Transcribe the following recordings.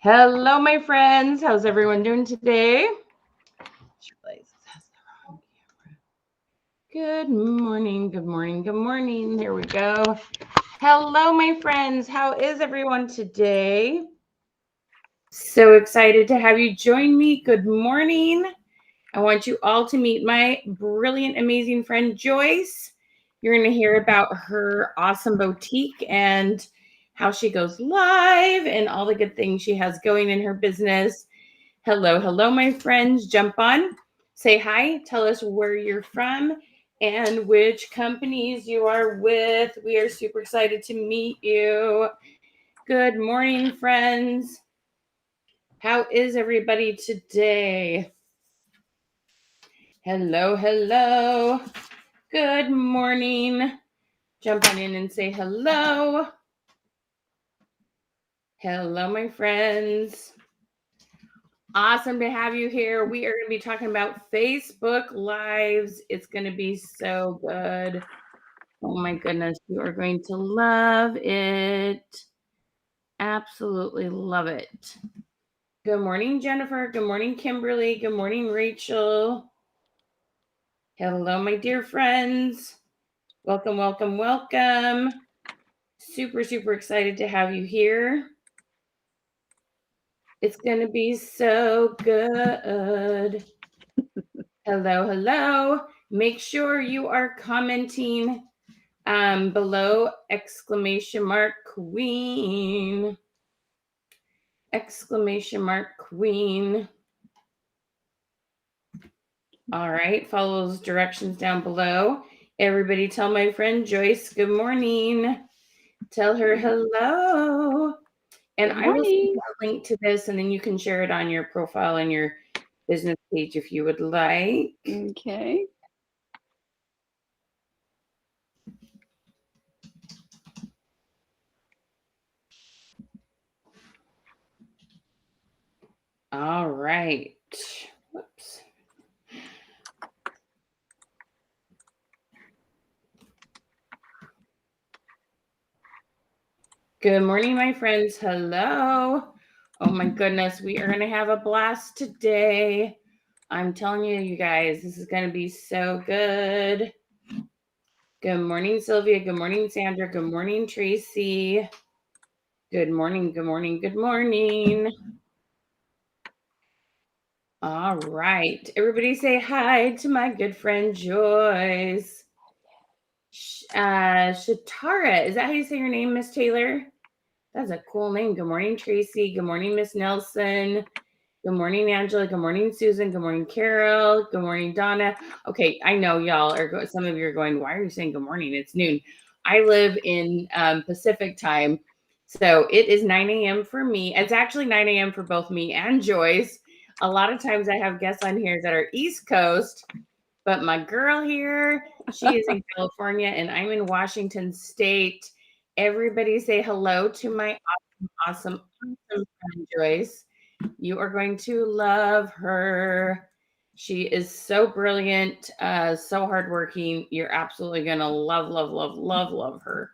Hello, my friends. How's everyone doing today? Good morning, good morning, good morning. Here we go. Hello, my friends. How is everyone today? So excited to have you join me. Good morning. I want you all to meet my brilliant, amazing friend, Joyce. You're going to hear about her awesome boutique and how she goes live and all the good things she has going in her business. Hello, hello, my friends. Jump on, say hi, tell us where you're from and which companies you are with. We are super excited to meet you. Good morning, friends. How is everybody today? Hello, hello. Good morning. Jump on in and say hello. Hello, my friends. Awesome to have you here. We are going to be talking about Facebook Lives. It's going to be so good. Oh my goodness. You are going to love it. Absolutely love it. Good morning, Jennifer. Good morning, Kimberly. Good morning, Rachel. Hello, my dear friends. Welcome, welcome, welcome. Super, super excited to have you here. It's going to be so good. Hello, hello. Make sure you are commenting below exclamation mark queen. Exclamation mark queen. All right, follow those directions down below. Everybody tell my friend Joyce good morning. Tell her hello. And I will send a link to this, and then you can share it on your profile and your business page if you would like. Okay. All right. Whoops. Good morning, my friends. Hello. Oh my goodness, we are going to have a blast today. I'm telling you, you guys, this is going to be so good. Good morning, Sylvia. Good morning, Sandra. Good morning, Tracy. Good morning, good morning, good morning. All right. Everybody say hi to my good friend Joyce. Shatara, is that how you say your name, Miss Taylor? That's a cool name. Good morning, Tracy. Good morning, Miss Nelson. Good morning, Angela. Good morning, Susan. Good morning, Carol. Good morning, Donna. Okay, I know y'all are, some of you are going, why are you saying good morning? It's noon. I live in Pacific time. So it is 9 a.m. for me. It's actually 9 a.m. for both me and Joyce. A lot of times I have guests on here that are East Coast, but my girl here, she is in California and I'm in Washington State. Everybody say hello to my awesome friend Joyce. You are going to love her. She is so brilliant, so hardworking. You're absolutely going to love, love, love, love, love her.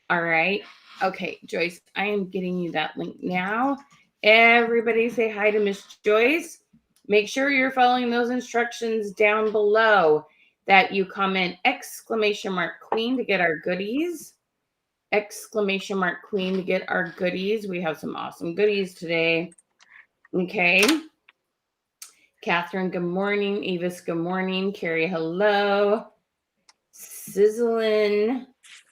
All right. Okay, Joyce, I am getting you that link now. Everybody say hi to Miss Joyce. Make sure you're following those instructions down below, that you comment exclamation mark queen to get our goodies. Exclamation mark queen to get our goodies. We have some awesome goodies today. Okay. Catherine, good morning. Avis, good morning. Carrie, hello. Sizzlin.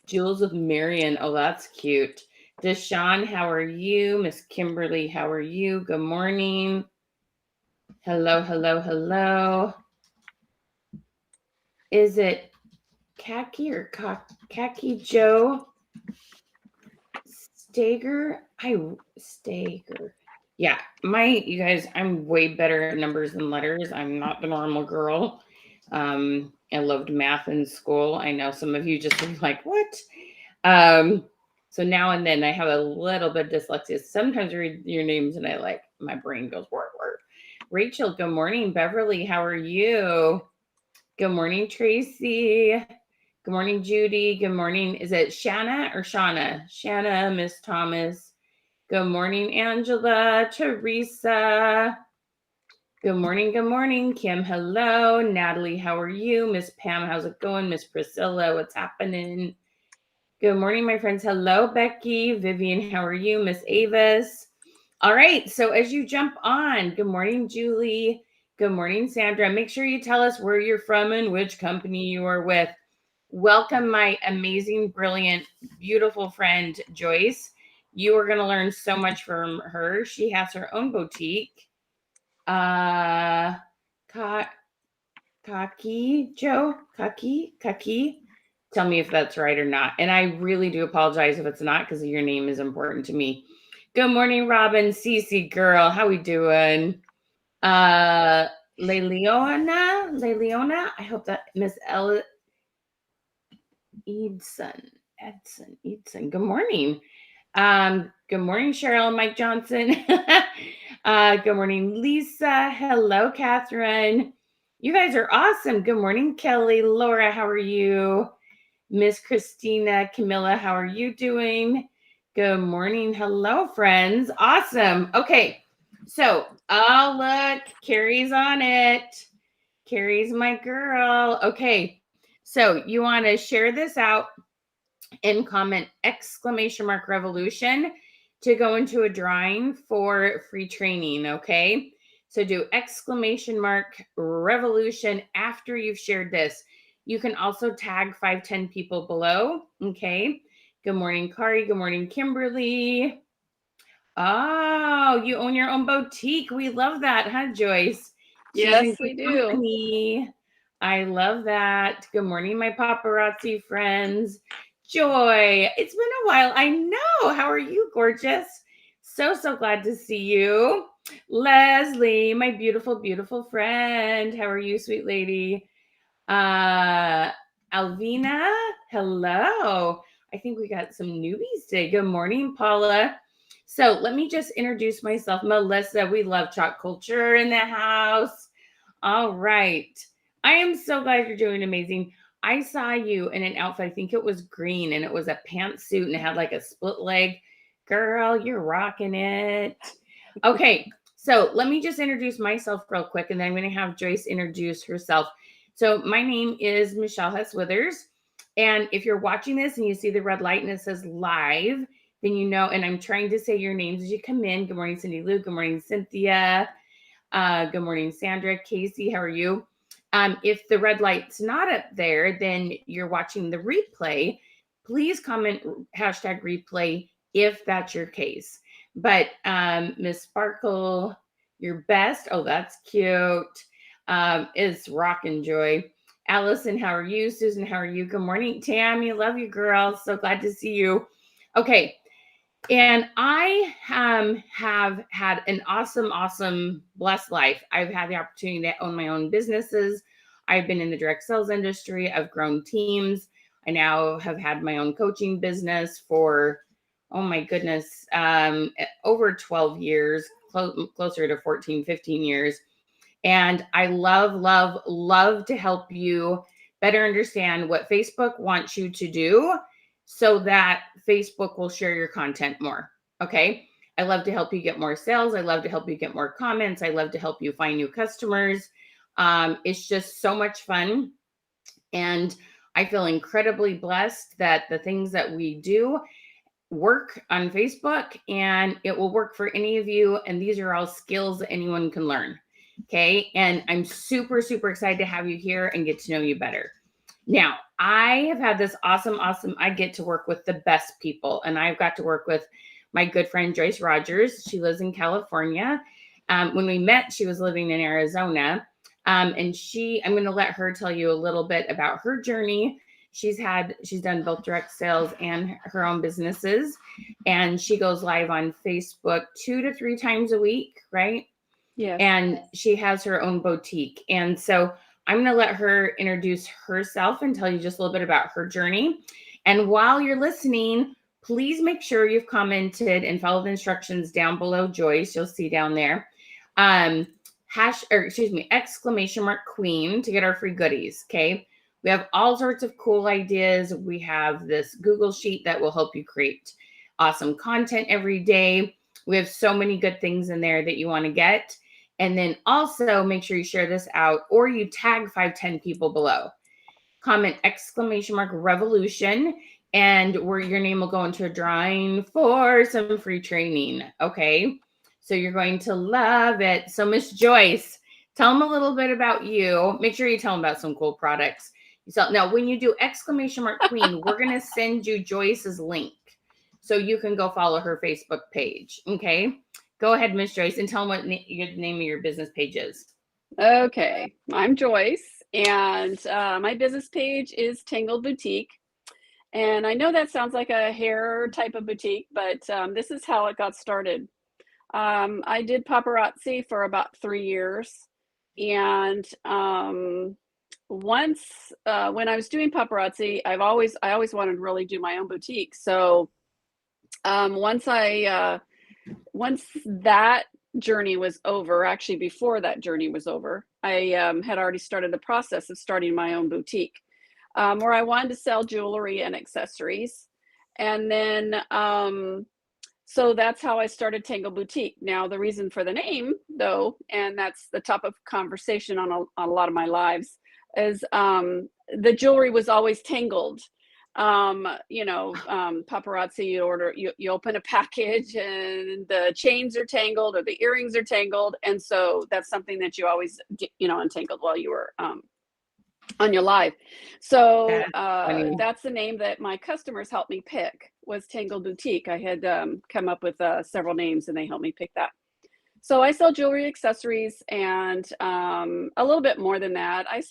Jules with Marion. Oh, that's cute. Deshawn, how are you? Miss Kimberly, how are you? Good morning. Hello, hello, hello. Is it Khaki or Khaki Joe? Stager. Yeah, you guys, I'm way better at numbers and letters. I'm not the normal girl. I loved math in school. I know some of you just are like, what? So now and then I have a little bit of dyslexia. Sometimes I read your names and my brain goes, word. Rachel, good morning. Beverly, how are you? Good morning, Tracy. Good morning, Judy. Good morning. Is it Shanna or Shauna? Shanna, Miss Thomas. Good morning, Angela, Teresa. Good morning, Kim. Hello, Natalie. How are you? Miss Pam, how's it going? Miss Priscilla, what's happening? Good morning, my friends. Hello, Becky. Vivian, how are you? Miss Avis. All right. So as you jump on, good morning, Julie. Good morning, Sandra. Make sure you tell us where you're from and which company you are with. Welcome, my amazing, brilliant, beautiful friend, Joyce. You are going to learn so much from her. She has her own boutique. Kaki, Joe? Kaki? Tell me if that's right or not. And I really do apologize if it's not, because your name is important to me. Good morning, Robin. Cece, girl. How we doing? Leona. I hope that Miss Edson. Good morning. Good morning, Cheryl and Mike Johnson. Good morning, Lisa. Hello, Catherine. You guys are awesome. Good morning, Kelly. Laura, how are you? Miss Christina, Camilla, how are you doing? Good morning. Hello, friends. Awesome. Okay. So, oh, look, Carrie's on it. Carrie's my girl. Okay. So, you want to share this out and comment !revolution to go into a drawing for free training. Okay. So do !revolution after you've shared this. You can also tag 5-10 people below. Okay. Good morning, Kari. Good morning, Kimberly. Oh, you own your own boutique. We love that, huh, Joyce? Yes, we do. Company. I love that. Good morning, my paparazzi friends. Joy, it's been a while. I know. How are you, gorgeous? So glad to see you. Leslie, my beautiful, beautiful friend. How are you, sweet lady? Alvina, hello. I think we got some newbies today. Good morning, Paula. So let me just introduce myself. Melissa, we love chalk culture in the house. All right. I am so glad you're doing amazing. I saw you in an outfit. I think it was green and it was a pantsuit and it had like a split leg. Girl, you're rocking it. Okay. So let me just introduce myself real quick and then I'm going to have Joyce introduce herself. So my name is Michelle Hess Withers. And if you're watching this and you see the red light and it says live, then you know, and I'm trying to say your names as you come in. Good morning, Cindy Lou. Good morning, Cynthia. Good morning, Sandra. Casey, how are you? If the red light's not up there, then you're watching the replay. Please comment #replay if that's your case. But Miss Sparkle, your best. Oh, that's cute. Is Rockin' Joy. Allison, how are you? Susan, how are you? Good morning, Tammy. Love you, girl. So glad to see you. Okay. And I have had an awesome, blessed life. I've had the opportunity to own my own businesses. I've been in the direct sales industry. I've grown teams. I now have had my own coaching business for, oh my goodness, over 12 years, closer to 14, 15 years. And I love to help you better understand what Facebook wants you to do so that Facebook will share your content more. Okay. I love to help you get more sales. I love to help you get more comments. I love to help you find new customers. It's just so much fun. And I feel incredibly blessed that the things that we do work on Facebook and it will work for any of you. And these are all skills that anyone can learn. Okay. And I'm super excited to have you here and get to know you better. Now, I have had this awesome, I get to work with the best people. And I've got to work with my good friend, Joyce Rogers. She lives in California. When we met, she was living in Arizona. And I'm going to let her tell you a little bit about her journey. She's done both direct sales and her own businesses. And she goes live on Facebook 2 to 3 times a week, right? Yes. And she has her own boutique. And so I'm going to let her introduce herself and tell you just a little bit about her journey. And while you're listening, please make sure you've commented and followed the instructions down below Joyce. You'll see down there. !Queen to get our free goodies. Okay. We have all sorts of cool ideas. We have this Google sheet that will help you create awesome content every day. We have so many good things in there that you want to get. And then also make sure you share this out or you tag 5-10 people below. Comment !revolution and where your name will go into a drawing for some free training. Okay. So you're going to love it. So Miss Joyce, tell them a little bit about you. Make sure you tell them about some cool products. So now when you do !queen, we're going to send you Joyce's link so you can go follow her Facebook page. Okay. Go ahead, Miss Joyce, and tell them what the name of your business page is. Okay, I'm Joyce, and my business page is Tangled Boutique. And I know that sounds like a hair type of boutique, but this is how it got started. I did paparazzi for about 3 years, and once when I was doing paparazzi, I always wanted to really do my own boutique. So once that journey was over, actually before that journey was over, I had already started the process of starting my own boutique, where I wanted to sell jewelry and accessories. And then so that's how I started Tangled Boutique. Now the reason for the name, though, and that's the top of conversation on a lot of my lives, is the jewelry was always tangled. Paparazzi, you open a package and the chains are tangled or the earrings are tangled, and so that's something that you always get, untangled while you were on your live. So that's the name that my customers helped me pick, was Tangled Boutique. I had come up with several names and they helped me pick that. So I sell jewelry, accessories, and a little bit more than that. I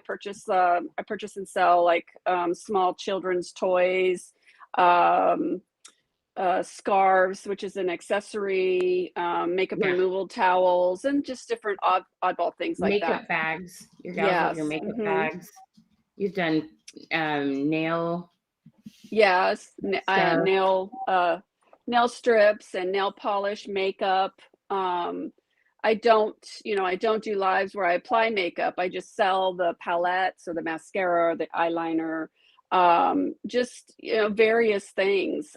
purchase and sell like small children's toys, scarves, which is an accessory, makeup removal towels, and just different oddball things like that. Makeup bags. Your gals have your makeup bags. You've done nail. Yes, nail strips and nail polish, makeup. I don't do lives where I apply makeup. I just sell the palettes or the mascara or the eyeliner, just, various things.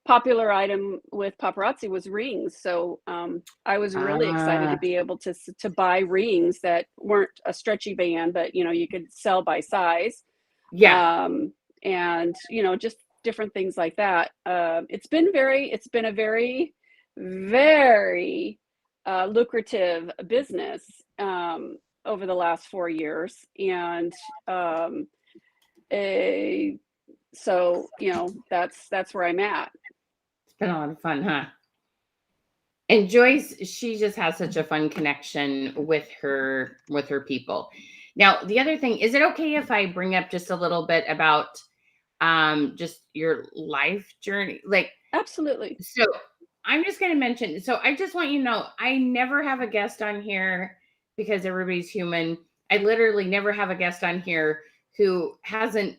Popular item with paparazzi was rings. So I was really excited to be able to buy rings that weren't a stretchy band, but, you could sell by size. Yeah. And, just different things like that. It's been a very, very lucrative business over the last 4 years. And so, that's where I'm at. It's been a lot of fun, huh? And Joyce, she just has such a fun connection with her people. Now, the other thing, is it okay if I bring up just a little bit about just your life journey? Like, absolutely. So I'm just going to mention, so I just want you to know, I never have a guest on here because everybody's human. I literally never have a guest on here who isn't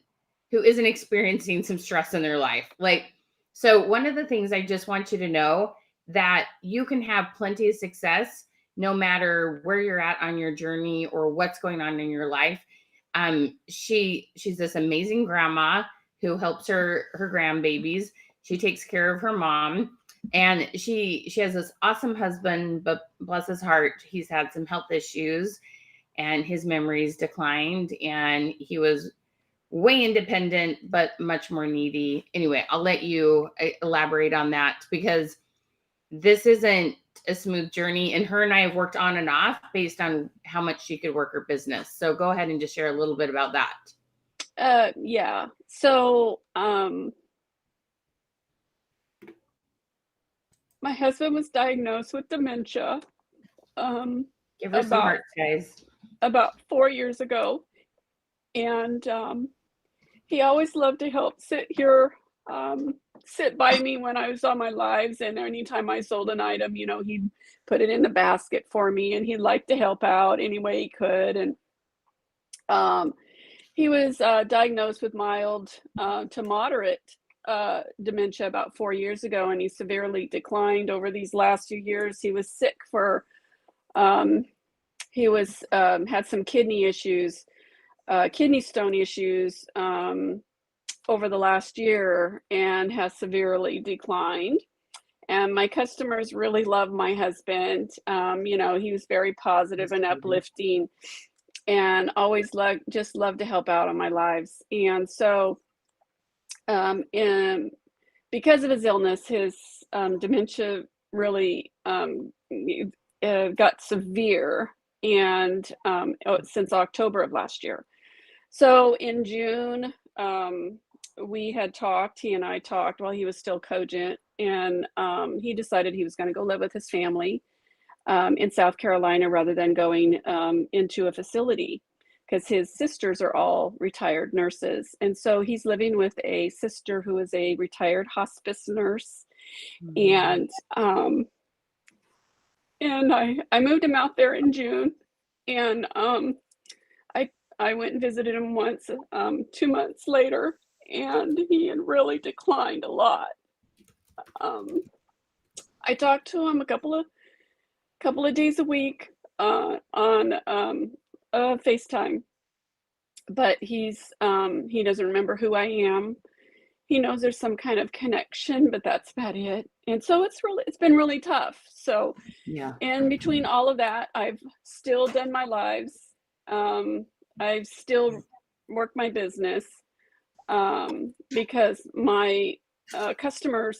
experiencing some stress in their life. Like, so one of the things I just want you to know, that you can have plenty of success no matter where you're at on your journey or what's going on in your life. She's this amazing grandma who helps her grandbabies. She takes care of her mom, and she has this awesome husband, but bless his heart, he's had some health issues and his memories declined, and he was way independent, but much more needy. Anyway, I'll let you elaborate on that, because this isn't a smooth journey, and her and I have worked on and off based on how much she could work her business. So go ahead and just share a little bit about that. Yeah. So, my husband was diagnosed with dementia. Give her some hearts, guys. About 4 years ago. And he always loved to help sit by me when I was on my lives. And anytime I sold an item, he'd put it in the basket for me, and he'd like to help out any way he could. And he was diagnosed with mild to moderate dementia about 4 years ago, and he severely declined over these last few years. He was sick for, had some kidney issues, kidney stone issues over the last year, and has severely declined. And my customers really love my husband. He was very positive and uplifting, and always just loved to help out on my lives. And so, because of his illness, his dementia really got severe, and since October of last year. So in June, he and I talked while he was still cogent, and he decided he was going to go live with his family in South Carolina rather than going into a facility, because his sisters are all retired nurses. And so he's living with a sister who is a retired hospice nurse. And I moved him out there in June, and I went and visited him once 2 months later, and he had really declined a lot. I talked to him a couple of days a week on FaceTime, but he doesn't remember who I am. He knows there's some kind of connection, but that's about it. And so it's been really tough. So Yeah. in between all of that, I've still done my lives. I've still worked my business because my customers,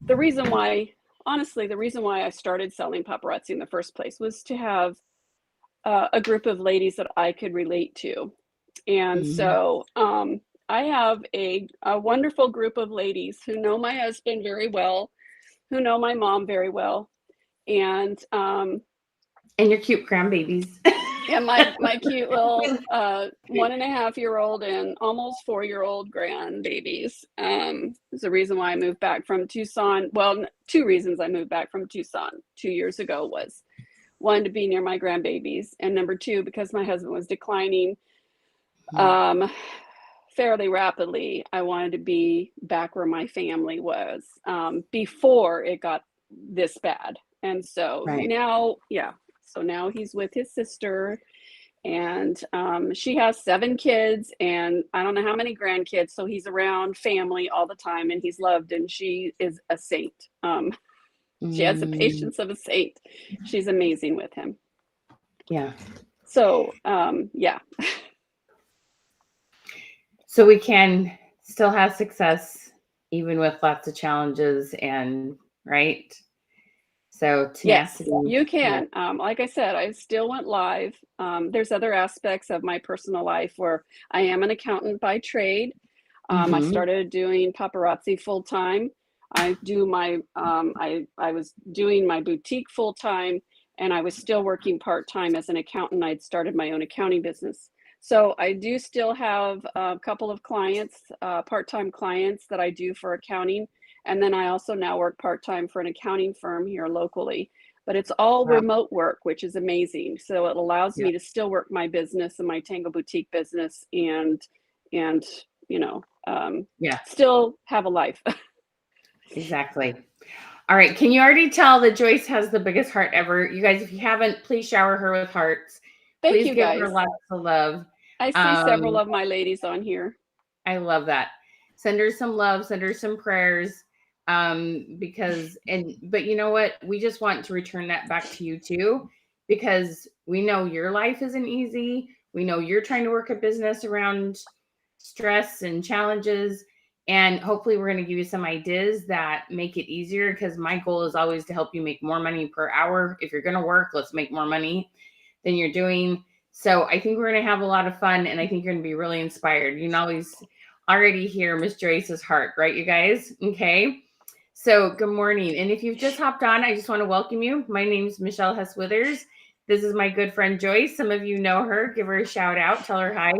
the reason why I started selling paparazzi in the first place was to have a group of ladies that I could relate to. And so I have a wonderful group of ladies who know my husband very well, who know my mom very well, and your cute grandbabies. and my cute little 1.5-year-old and almost 4-year-old grandbabies. Is the reason why I moved back from Tucson. Well, 2 reasons I moved back from Tucson 2 years ago was, 1, to be near my grandbabies, and number 2, because my husband was declining fairly rapidly. I wanted to be back where my family was before it got this bad. And so now he's with his sister, and she has 7 kids and I don't know how many grandkids. So he's around family all the time, and he's loved, and she is a saint. She has the patience of a saint. She's amazing with him. Yeah. So, So we can still have success even with lots of challenges, and right. So tenacity. Yes, you can. Like I said, I still went live. There's other aspects of my personal life where I am an accountant by trade. I started doing paparazzi full time. I was doing my boutique full time, and I was still working part time as an accountant. I'd started my own accounting business. So I do still have a couple of clients, part-time clients that I do for accounting. And then I also now work part-time for an accounting firm here locally, but it's all remote work, which is amazing. So it allows me to still work my business and my Tango Boutique business, and still have a life. Exactly. All right. Can you already tell that Joyce has the biggest heart ever? You guys, if you haven't, please shower her with hearts. Thank you, give guys. her lots of love. I see several of my ladies on here. I love that. Send her some love, send her some prayers. But you know what? We just want to return that back to you too, because we know your life isn't easy. We know you're trying to work a business around stress and challenges. And hopefully we're going to give you some ideas that make it easier, because my goal is always to help you make more money per hour. If you're going to work, let's make more money than you're doing. So I think we're going to have a lot of fun, and I think you're going to be really inspired. You can always already hear Miss Joyce's heart, right, you guys? Okay. So good morning. And if you've just hopped on, I just want to welcome you. My name's Michelle Hess-Withers. This is my good friend Joyce. Some of you know her. Give her a shout out. Tell her hi.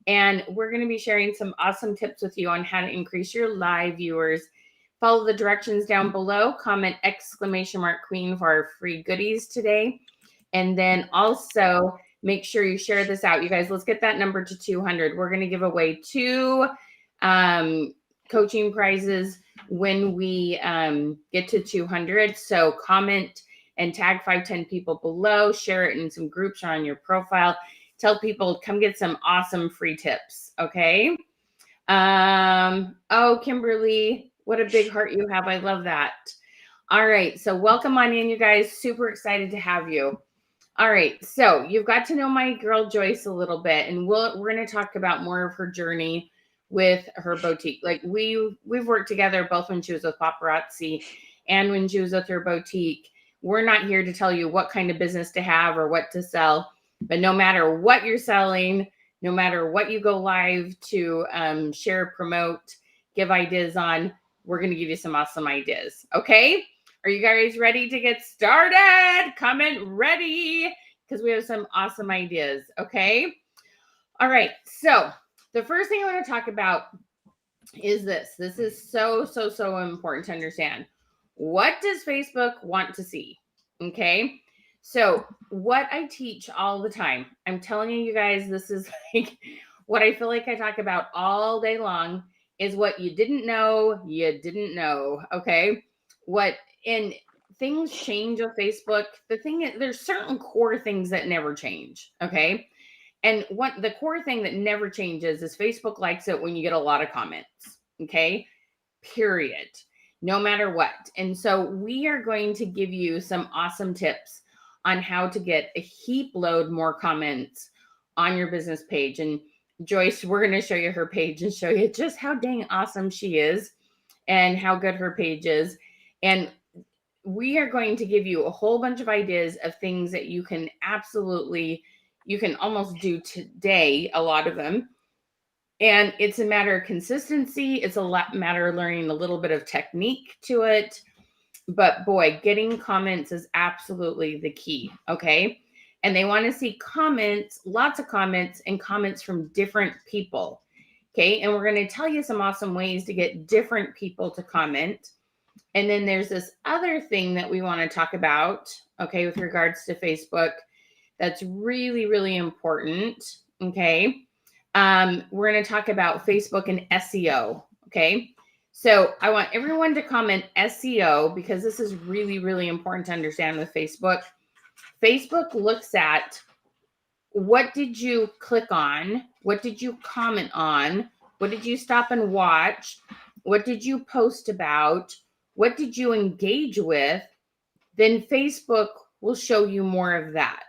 And we're going to be sharing some awesome tips with you on how to increase your live viewers. Follow the directions down below. Comment !Queen for our free goodies today. And then also make sure you share this out. You guys, let's get that number to 200. We're going to give away 2 coaching prizes when we get to 200. So comment and tag 5-10 people below. Share it in some groups or on your profile. Tell people, come get some awesome free tips. Okay. Oh, Kimberly, what a big heart you have. I love that. All right. So welcome on in, you guys. Super excited to have you. All right. So you've got to know my girl Joyce a little bit, and we're going to talk about more of her journey with her boutique. Like we've worked together both when she was with Paparazzi and when she was with her boutique. We're not here to tell you what kind of business to have or what to sell, but no matter what you're selling, no matter what you go live to share, promote, give ideas on, we're going to give you some awesome ideas. Okay. Are you guys ready to get started? Comment ready because we have some awesome ideas. Okay. All right. So the first thing I want to talk about is this. This is so important to understand. What does Facebook want to see? Okay. So what I teach all the time, I'm telling you guys, this is like what I feel like I talk about all day long is what you didn't know, okay? What and things change with Facebook. The thing is there's certain core things that never change, okay? And what the core thing that never changes is Facebook likes it when you get a lot of comments, okay? Period. No matter what. And so we are going to give you some awesome tips on how to get a heap load more comments on your business page. And Joyce, we're going to show you her page and show you just how dang awesome she is and how good her page is. And we are going to give you a whole bunch of ideas of things that you can almost do today, a lot of them. And it's a matter of consistency. It's a matter of learning a little bit of technique to it. But boy, getting comments is absolutely the key. Okay. And they want to see comments, lots of comments, and comments from different people. Okay. And we're going to tell you some awesome ways to get different people to comment. And then there's this other thing that we want to talk about, okay, with regards to Facebook that's really, really important. Okay. We're going to talk about Facebook and SEO. Okay. So I want everyone to comment SEO because this is really, really important to understand with Facebook. Facebook looks at what did you click on? What did you comment on? What did you stop and watch? What did you post about? What did you engage with? Then Facebook will show you more of that.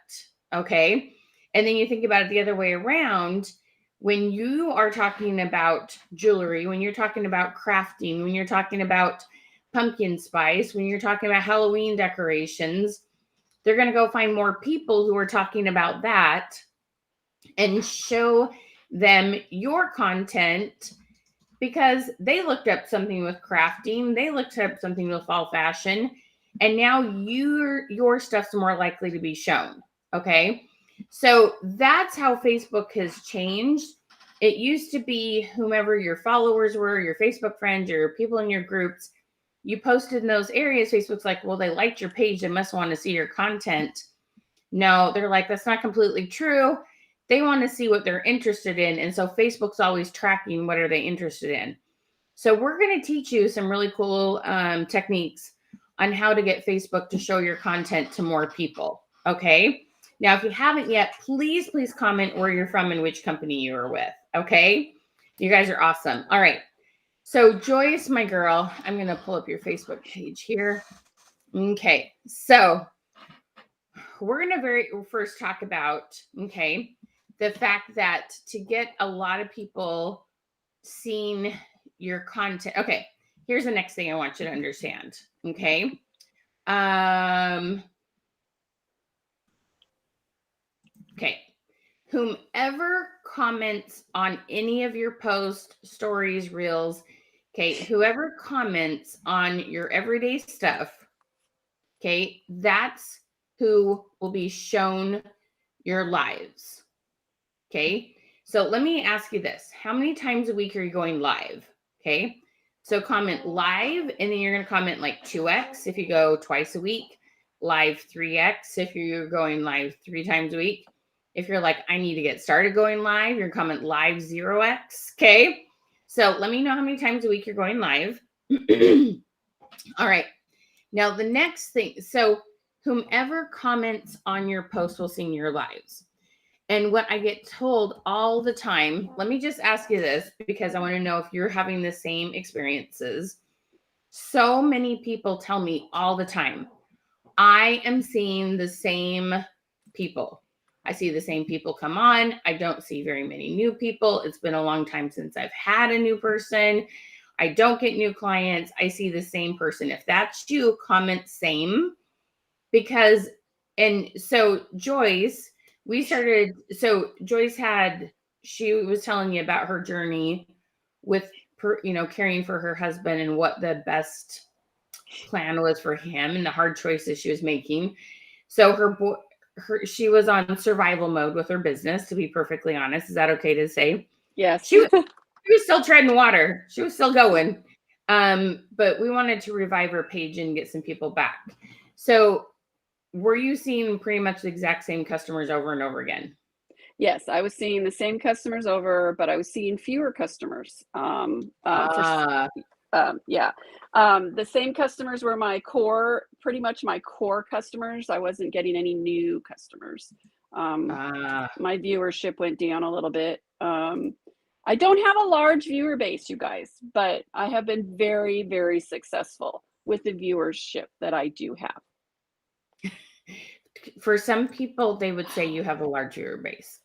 Okay. And then you think about it the other way around. When you are talking about jewelry, when you're talking about crafting, when you're talking about pumpkin spice, when you're talking about Halloween decorations, they're going to go find more people who are talking about that and show them your content because they looked up something with crafting, they looked up something with fall fashion, and now your stuff's more likely to be shown. Okay. So that's how Facebook has changed. It used to be whomever your followers were, your Facebook friends, your people in your groups, you posted in those areas. Facebook's like, well, they liked your page. They must want to see your content. No, they're like, that's not completely true. They want to see what they're interested in. And so Facebook's always tracking what are they interested in. So we're going to teach you some really cool techniques on how to get Facebook to show your content to more people. Okay. Now, if you haven't yet, please comment where you're from and which company you are with. Okay. You guys are awesome. All right. So Joyce, my girl, I'm going to pull up your Facebook page here. Okay. So we're going to very first talk about, okay, the fact that to get a lot of people seeing your content. Okay, here's the next thing I want you to understand. Okay. Okay. Whomever comments on any of your posts, stories, reels, okay, whoever comments on your everyday stuff, okay, that's who will be shown your lives. Okay. So let me ask you this. How many times a week are you going live? Okay. So comment live, and then you're going to comment like 2x if you go twice a week, live 3x if you're going live 3 times a week. If you're like, I need to get started going live, you're comment live 0x. Okay. So let me know how many times a week you're going live. All right. Now the next thing. So whomever comments on your post will see your lives. And what I get told all the time, let me just ask you this because I want to know if you're having the same experiences. So many people tell me all the time, I am seeing the same people. I see the same people come on. I don't see very many new people. It's been a long time since I've had a new person. I don't get new clients. I see the same person. If that's you, comment same. Because, and so Joyce, Joyce she was telling me about her journey with, caring for her husband and what the best plan was for him and the hard choices she was making. So she was on survival mode with her business, to be perfectly honest. Is that okay to say? Yes. She was still treading water. She was still going. But we wanted to revive her page and get some people back. So were you seeing pretty much the exact same customers over and over again? Yes, I was seeing the same customers over, but I was seeing fewer customers. Yeah. The same customers were pretty much my core customers. I wasn't getting any new customers. My viewership went down a little bit. I don't have a large viewer base, you guys, but I have been very, very successful with the viewership that I do have. For some people, they would say you have a large viewer base.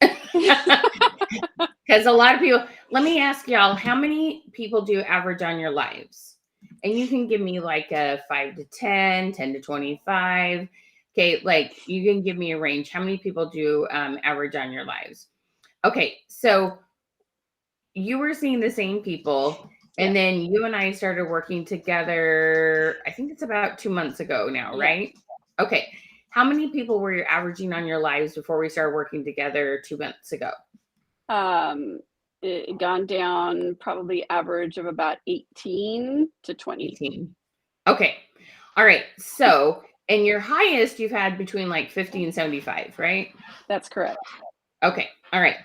Because a lot of people, let me ask y'all, how many people do you average on your lives? And you can give me like a 5 to 10, 10 to 25. Okay, like you can give me a range. How many people do you average on your lives? Okay, so you were seeing the same people, and then you and I started working together, I think it's about 2 months ago now, right? Okay. How many people were you averaging on your lives before we started working together 2 months ago? It gone down probably average of about 18 to 20. 18. Okay. All right. So, and your highest you've had between like 50 and 75, right? That's correct. Okay. All right.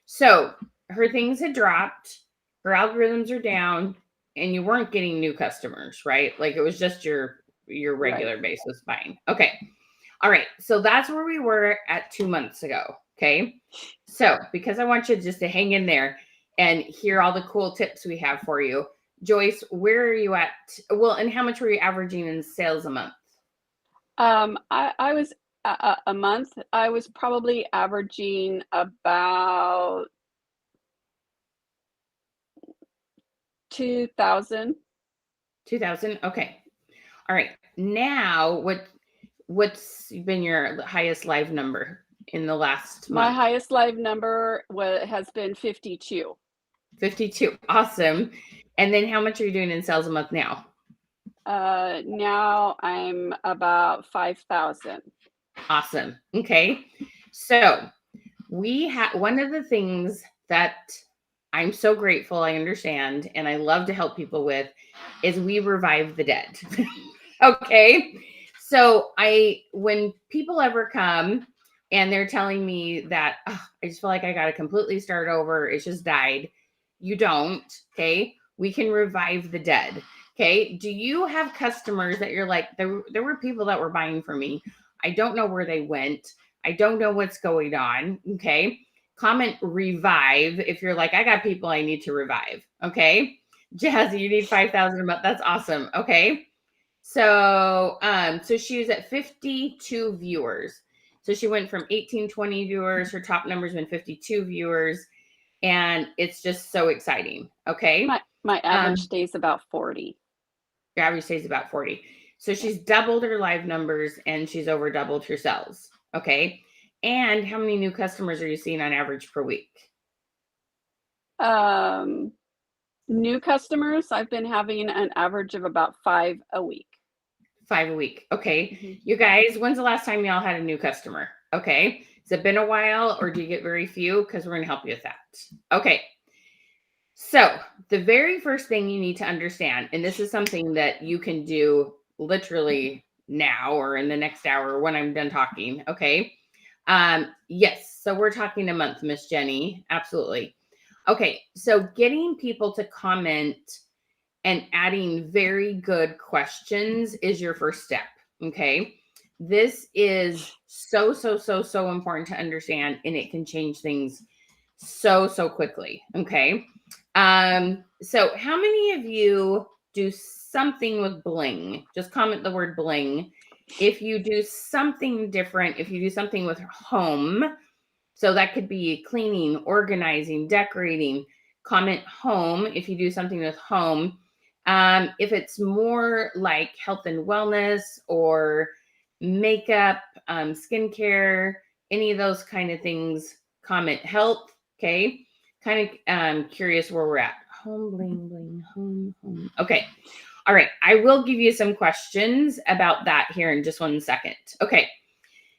So her things had dropped, her algorithms are down, and you weren't getting new customers, right? Like it was just your regular base was fine. Okay. All right. So that's where we were at 2 months ago. Okay. So because I want you just to hang in there and hear all the cool tips we have for you, Joyce, where are you at? Well, and how much were you averaging in sales a month? I was a month. I was probably averaging about 2,000. 2,000. Okay. All right. Now, what's been your highest live number in the last My month? highest live number has been 52. 52. Awesome. And then how much are you doing in sales a month now? Now I'm about 5,000. Awesome. Okay. So we have one of the things that I'm so grateful I understand and I love to help people with is we revive the dead. Okay. So when people ever come and they're telling me that I just feel like I got to completely start over, it's just died. You don't. Okay. We can revive the dead. Okay. Do you have customers that you're like, there were people that were buying from me. I don't know where they went. I don't know what's going on. Okay. Comment revive if you're like, I got people I need to revive. Okay. Jazzy, you need 5,000 a month. That's awesome. Okay. So she was at 52 viewers. So she went from 18, 20 viewers. Her top number's been 52 viewers. And it's just so exciting. Okay. My average stays about 40. Your average stays about 40. So she's doubled her live numbers and she's over doubled her sales. Okay. And how many new customers are you seeing on average per week? New customers, I've been having an average of about 5 a week. 5 a week. Okay. Mm-hmm. You guys, when's the last time y'all had a new customer? Okay. Has it been a while or do you get very few? Because we're going to help you with that. Okay. So the very first thing you need to understand, and this is something that you can do literally now or in the next hour when I'm done talking. Okay. Yes. So we're talking a month, Miss Jenny. Absolutely. Okay. So getting people to comment and adding very good questions is your first step. Okay. This is so important to understand, and it can change things so quickly. Okay. So how many of you do something with bling, just comment the word bling. If you do something different, if you do something with home, so that could be cleaning, organizing, decorating, comment home if you do something with home. If it's more like health and wellness or makeup, skincare, any of those kind of things, comment health. Okay. Kind of curious where we're at. Home, bling, bling, home, home. Okay. All right. I will give you some questions about that here in just 1 second. Okay.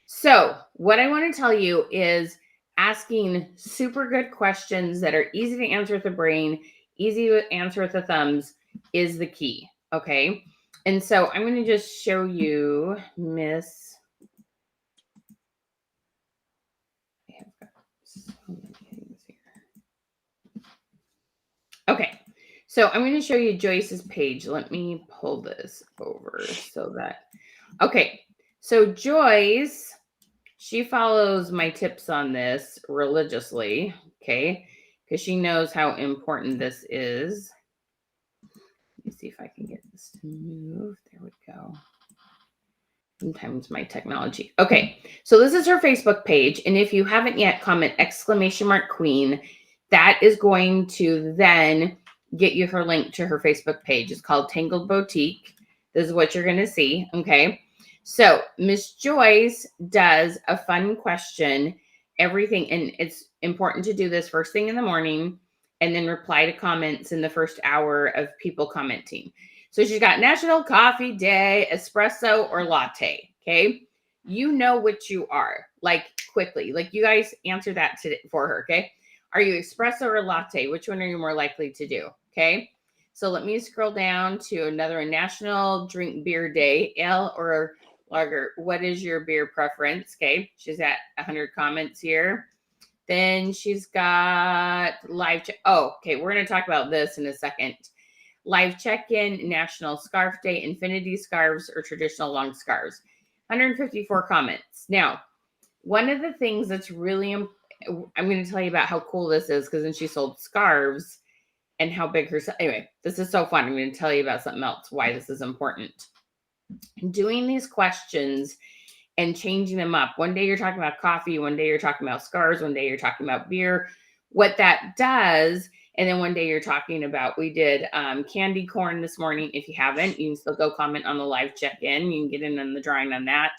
So what I want to tell you is asking super good questions that are easy to answer with the brain, easy to answer with the thumbs is the key. Okay. And so I'm going to just show you Miss. I have got so many things here. Okay. So I'm going to show you Joyce's page. Let me pull this over so that. Okay. So Joyce, she follows my tips on this religiously, okay? Because she knows how important this is. Let me see if I can get this to move. There we go. Sometimes my technology. Okay, so this is her Facebook page. And if you haven't yet, comment !Queen. That is going to then get you her link to her Facebook page. It's called Tangled Boutique. This is what you're going to see, okay? So Miss Joyce does a fun question, everything, and it's important to do this first thing in the morning and then reply to comments in the first hour of people commenting. So she's got National Coffee Day, espresso or latte, okay? You know what you are, like quickly. Like you guys answer that for her, okay? Are you espresso or latte? Which one are you more likely to do, okay? So let me scroll down to another National Drink Beer Day, ale or lager. What is your beer preference? Okay, she's at 100 comments here. Then she's got live check. Oh, okay, we're going to talk about this in a second. Live check-in, National Scarf Day, infinity scarves or traditional long scarves. 154 comments. Now, one of the things that's really, I'm going to tell you about how cool this is because then she sold scarves and how big her, anyway, this is so fun. I'm going to tell you about something else, why this is important. Doing these questions and changing them up. One day you're talking about coffee, one day you're talking about scarves, one day you're talking about beer. What that does, and then one day you're talking about, we did candy corn this morning. If you haven't, you can still go comment on the live check-in. You can get in on the drawing on that.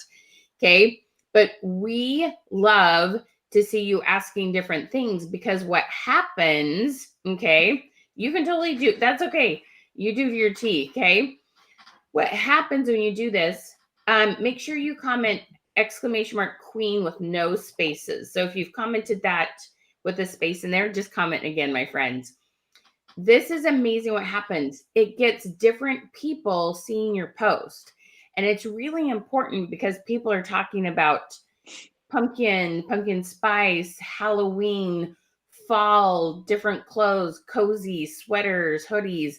Okay. But we love to see you asking different things because what happens, okay, you can totally do, that's okay. You do your tea, okay? What happens when you do this, make sure you comment !Queen with no spaces. So if you've commented that with a space in there, just comment again, my friends. This is amazing what happens. It gets different people seeing your post. And it's really important because people are talking about pumpkin spice, Halloween, fall, different clothes, cozy, sweaters, hoodies.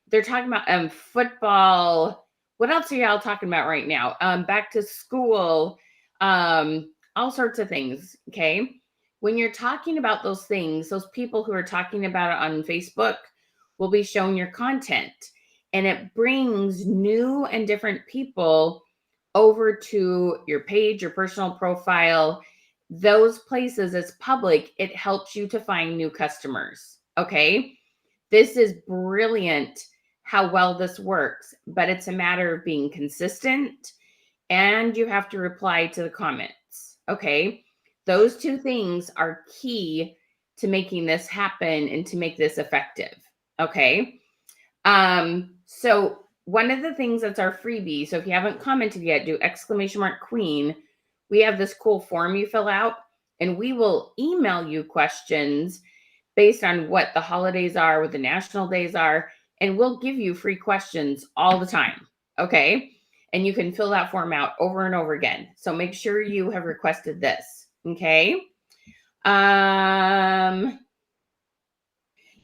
They're talking about football. What else are y'all talking about right now? Back to school, all sorts of things. Okay. When you're talking about those things, those people who are talking about it on Facebook will be shown your content. And it brings new and different people over to your page, your personal profile. Those places as public, it helps you to find new customers. Okay. This is brilliant how well this works, but it's a matter of being consistent and you have to reply to the comments. Okay. Those two things are key to making this happen and to make this effective. Okay. So one of the things that's our freebie. So if you haven't commented yet, do !Queen. We have this cool form you fill out and we will email you questions based on what the holidays are, what the national days are, and we'll give you free questions all the time. Okay. And you can fill that form out over and over again. So make sure you have requested this. Okay.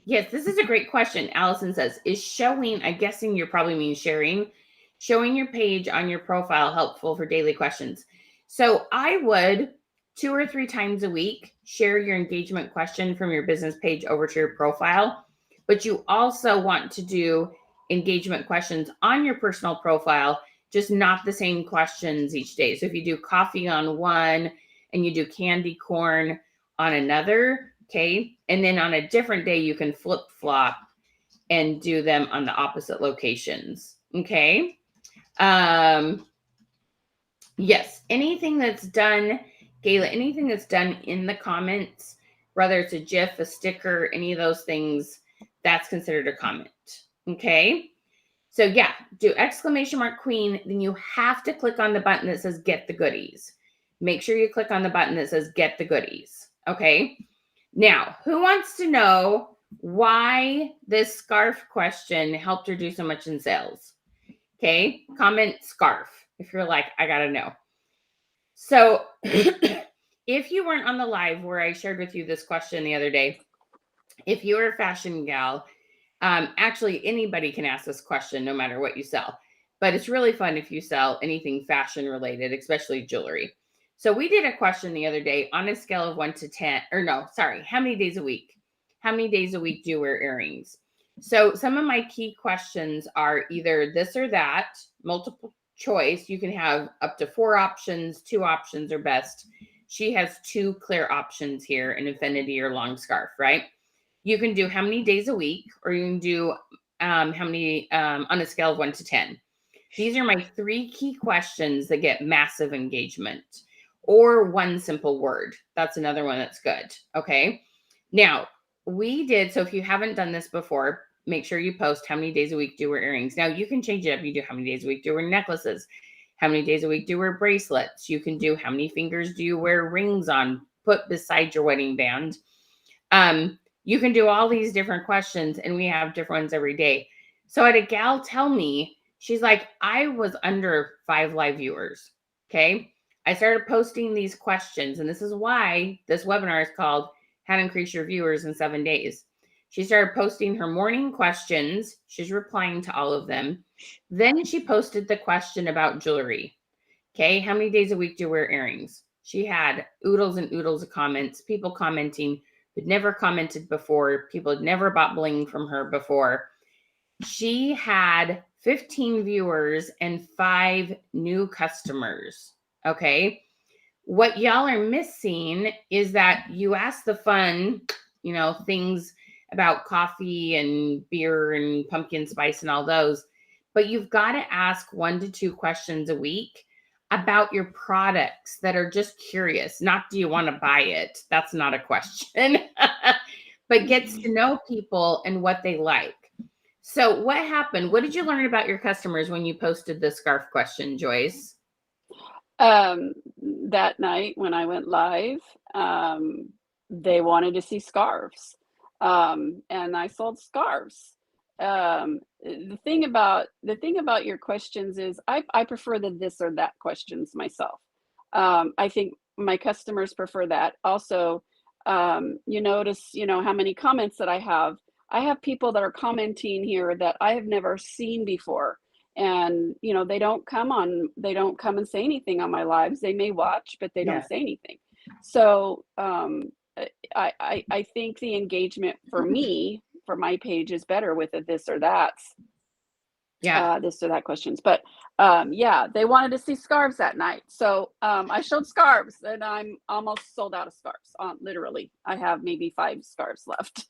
Yes, this is a great question. Allison says, is showing, I'm guessing you're probably mean sharing, showing your page on your profile helpful for daily questions. So I would 2 or 3 times a week share your engagement question from your business page over to your profile. But you also want to do engagement questions on your personal profile, just not the same questions each day. So if you do coffee on one and you do candy corn on another, okay, and then on a different day, you can flip flop and do them on the opposite locations, okay? Yes, anything that's done, Gayla, anything that's done in the comments, whether it's a GIF, a sticker, any of those things, that's considered a comment, okay? So yeah, do exclamation mark queen, then you have to click on the button that says get the goodies. Make sure you click on the button that says get the goodies, okay? Now, who wants to know why this scarf question helped her do so much in sales? Okay, comment scarf if you're like, I gotta know. So if you weren't on the live where I shared with you this question the other day, if you're a fashion gal, actually anybody can ask this question no matter what you sell, but it's really fun if you sell anything fashion related, especially jewelry. So we did a question the other day on a scale of 1 to 10, or no, sorry, how many days a week? How many days a week do you wear earrings? So some of my key questions are either this or that, multiple choice. You can have up to 4 options, 2 options are best. She has 2 clear options here, an infinity or long scarf, right? You can do how many days a week, or you can do how many on a scale of 1 to 10. These are my 3 key questions that get massive engagement, or one simple word. That's another one that's good. Okay. Now, we did, so if you haven't done this before, make sure you post how many days a week do you wear earrings. Now, you can change it up. You do how many days a week do you wear necklaces? How many days a week do you wear bracelets? You can do how many fingers do you wear rings on, put beside your wedding band. You can do all these different questions, and we have different ones every day. So I had a gal tell me, she's like, I was under 5 live viewers. Okay. I started posting these questions, and this is why this webinar is called How to Increase Your Viewers in 7 Days. She started posting her morning questions. She's replying to all of them. Then she posted the question about jewelry. Okay. How many days a week do you wear earrings? She had oodles and oodles of comments, people commenting who'd never commented before. People had never bought bling from her before. She had 15 viewers and 5 new customers. Okay. What y'all are missing is that you ask the fun, things about coffee and beer and pumpkin spice and all those, but you've got to ask 1 to 2 questions a week about your products that are just curious. Not do you want to buy it? That's not a question, but gets to know people and what they like. So what happened? What did you learn about your customers when you posted the scarf question, Joyce? That night when I went live, they wanted to see scarves, and I sold scarves. The thing about your questions is I prefer the this or that questions myself. I think my customers prefer that. Also, you notice, how many comments that I have. I have people that are commenting here that I have never seen before. And, they don't come and say anything on my lives. They may watch, but they don't say anything. So, I think the engagement for me, for my page, is better with a this or that. Yeah. This or that questions. But yeah, they wanted to see scarves that night. So I showed scarves, and I'm almost sold out of scarves. Literally, I have maybe 5 scarves left.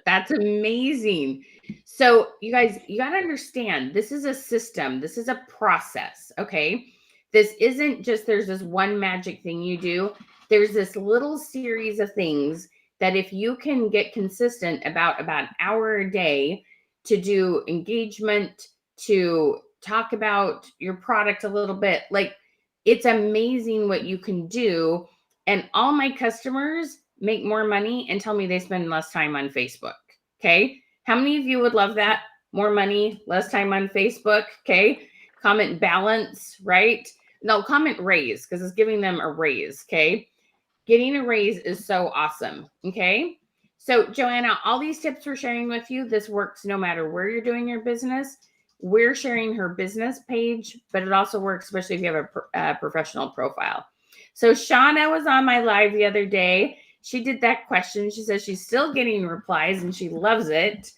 That's amazing. So you guys, you got to understand, this is a system. This is a process. Okay. This isn't just, there's this one magic thing you do. There's this little series of things that if you can get consistent about an hour a day to do engagement, to talk about your product a little bit, like, it's amazing what you can do. And all my customers make more money and tell me they spend less time on Facebook. Okay. How many of you would love that? More money, less time on Facebook. Okay. Comment balance, right? No, comment raise, because it's giving them a raise. Okay. Getting a raise is so awesome. Okay. So Joanna, all these tips we're sharing with you, this works no matter where you're doing your business. We're sharing her business page, but it also works, especially if you have a professional profile. So Shauna was on my live the other day. She did that question. She says she's still getting replies and she loves it.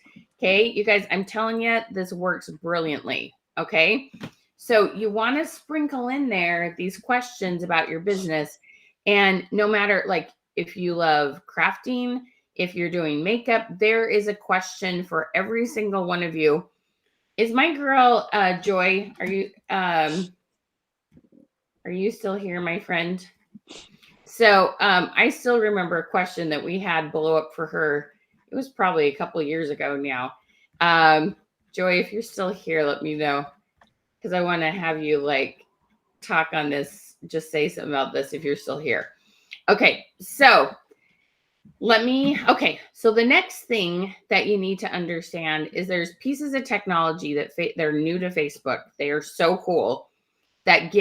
Okay, you guys, I'm telling you, this works brilliantly. Okay, so you want to sprinkle in there these questions about your business. And no matter, like, if you love crafting, if you're doing makeup, there is a question for every single one of you. Is my girl Joy, are you still here, my friend? So I still remember a question that we had blow up for her. It was probably a couple of years ago now. Joy, if you're still here, let me know, because I want to have you like talk on this. Just say something about this if you're still here. Okay, so so the next thing that you need to understand is there's pieces of technology that they're new to Facebook. They are so cool that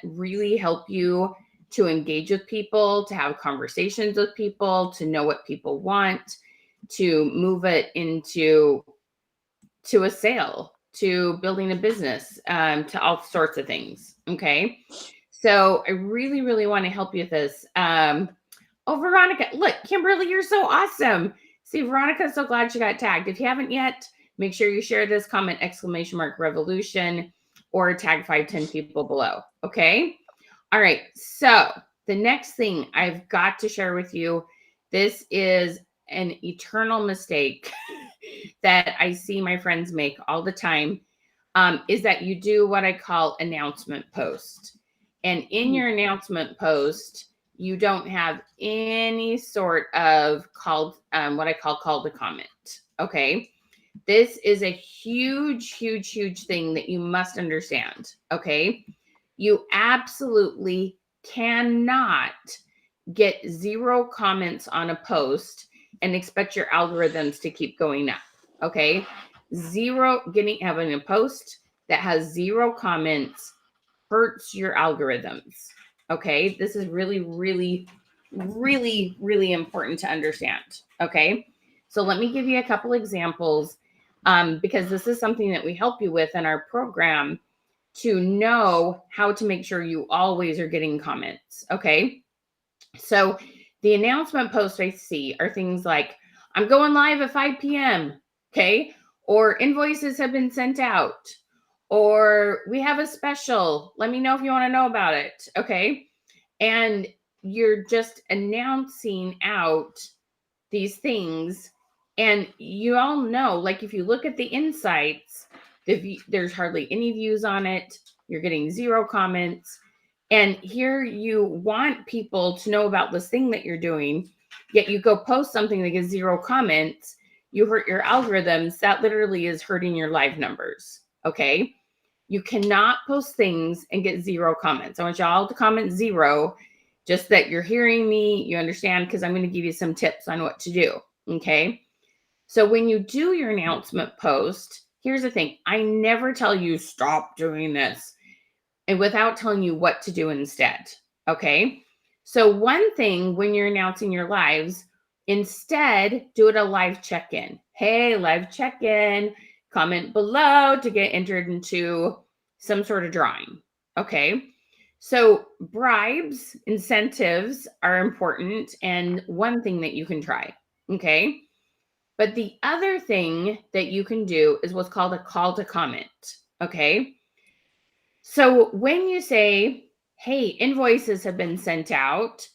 really help you to engage with people, to have conversations with people, to know what people want, to move it into a sale, to building a business, to all sorts of things. Okay. So I really, really want to help you with this. Oh, Veronica, look, Kimberly, you're so awesome. See, Veronica's so glad she got tagged. If you haven't yet, make sure you share this, comment !revolution, or tag 5-10 people below. Okay. All right. So the next thing I've got to share with you, this is an eternal mistake that I see my friends make all the time, is that you do what I call announcement post. And in your announcement post, you don't have any sort of what I call to comment. Okay. This is a huge, huge, huge thing that you must understand. Okay. You absolutely cannot get 0 comments on a post and expect your algorithms to keep going up. Okay. Having a post that has 0 comments hurts your algorithms. Okay. This is really, really, really, really important to understand. Okay. So let me give you a couple examples, because this is something that we help you with in our program to know how to make sure you always are getting comments. Okay. So the announcement posts I see are things like, I'm going live at 5 p.m. Okay. Or invoices have been sent out, or we have a special. Let me know if you want to know about it. Okay. And you're just announcing out these things. And you all know, like, if you look at the insights, there's hardly any views on it. You're getting 0 comments. And here you want people to know about this thing that you're doing, yet you go post something that gets 0 comments. You hurt your algorithms. That literally is hurting your live numbers. Okay. You cannot post things and get 0 comments. I want y'all to comment 0, just that you're hearing me, you understand, because I'm going to give you some tips on what to do. Okay. So when you do your announcement post, here's the thing. I never tell you stop doing this, and without telling you what to do instead. Okay. So one thing when you're announcing your lives, instead do it a live check-in. Hey, live check-in, comment below to get entered into some sort of drawing. Okay. So bribes, incentives are important, and one thing that you can try. Okay. But the other thing that you can do is what's called a call to comment. Okay. So when you say, hey, invoices have been sent out,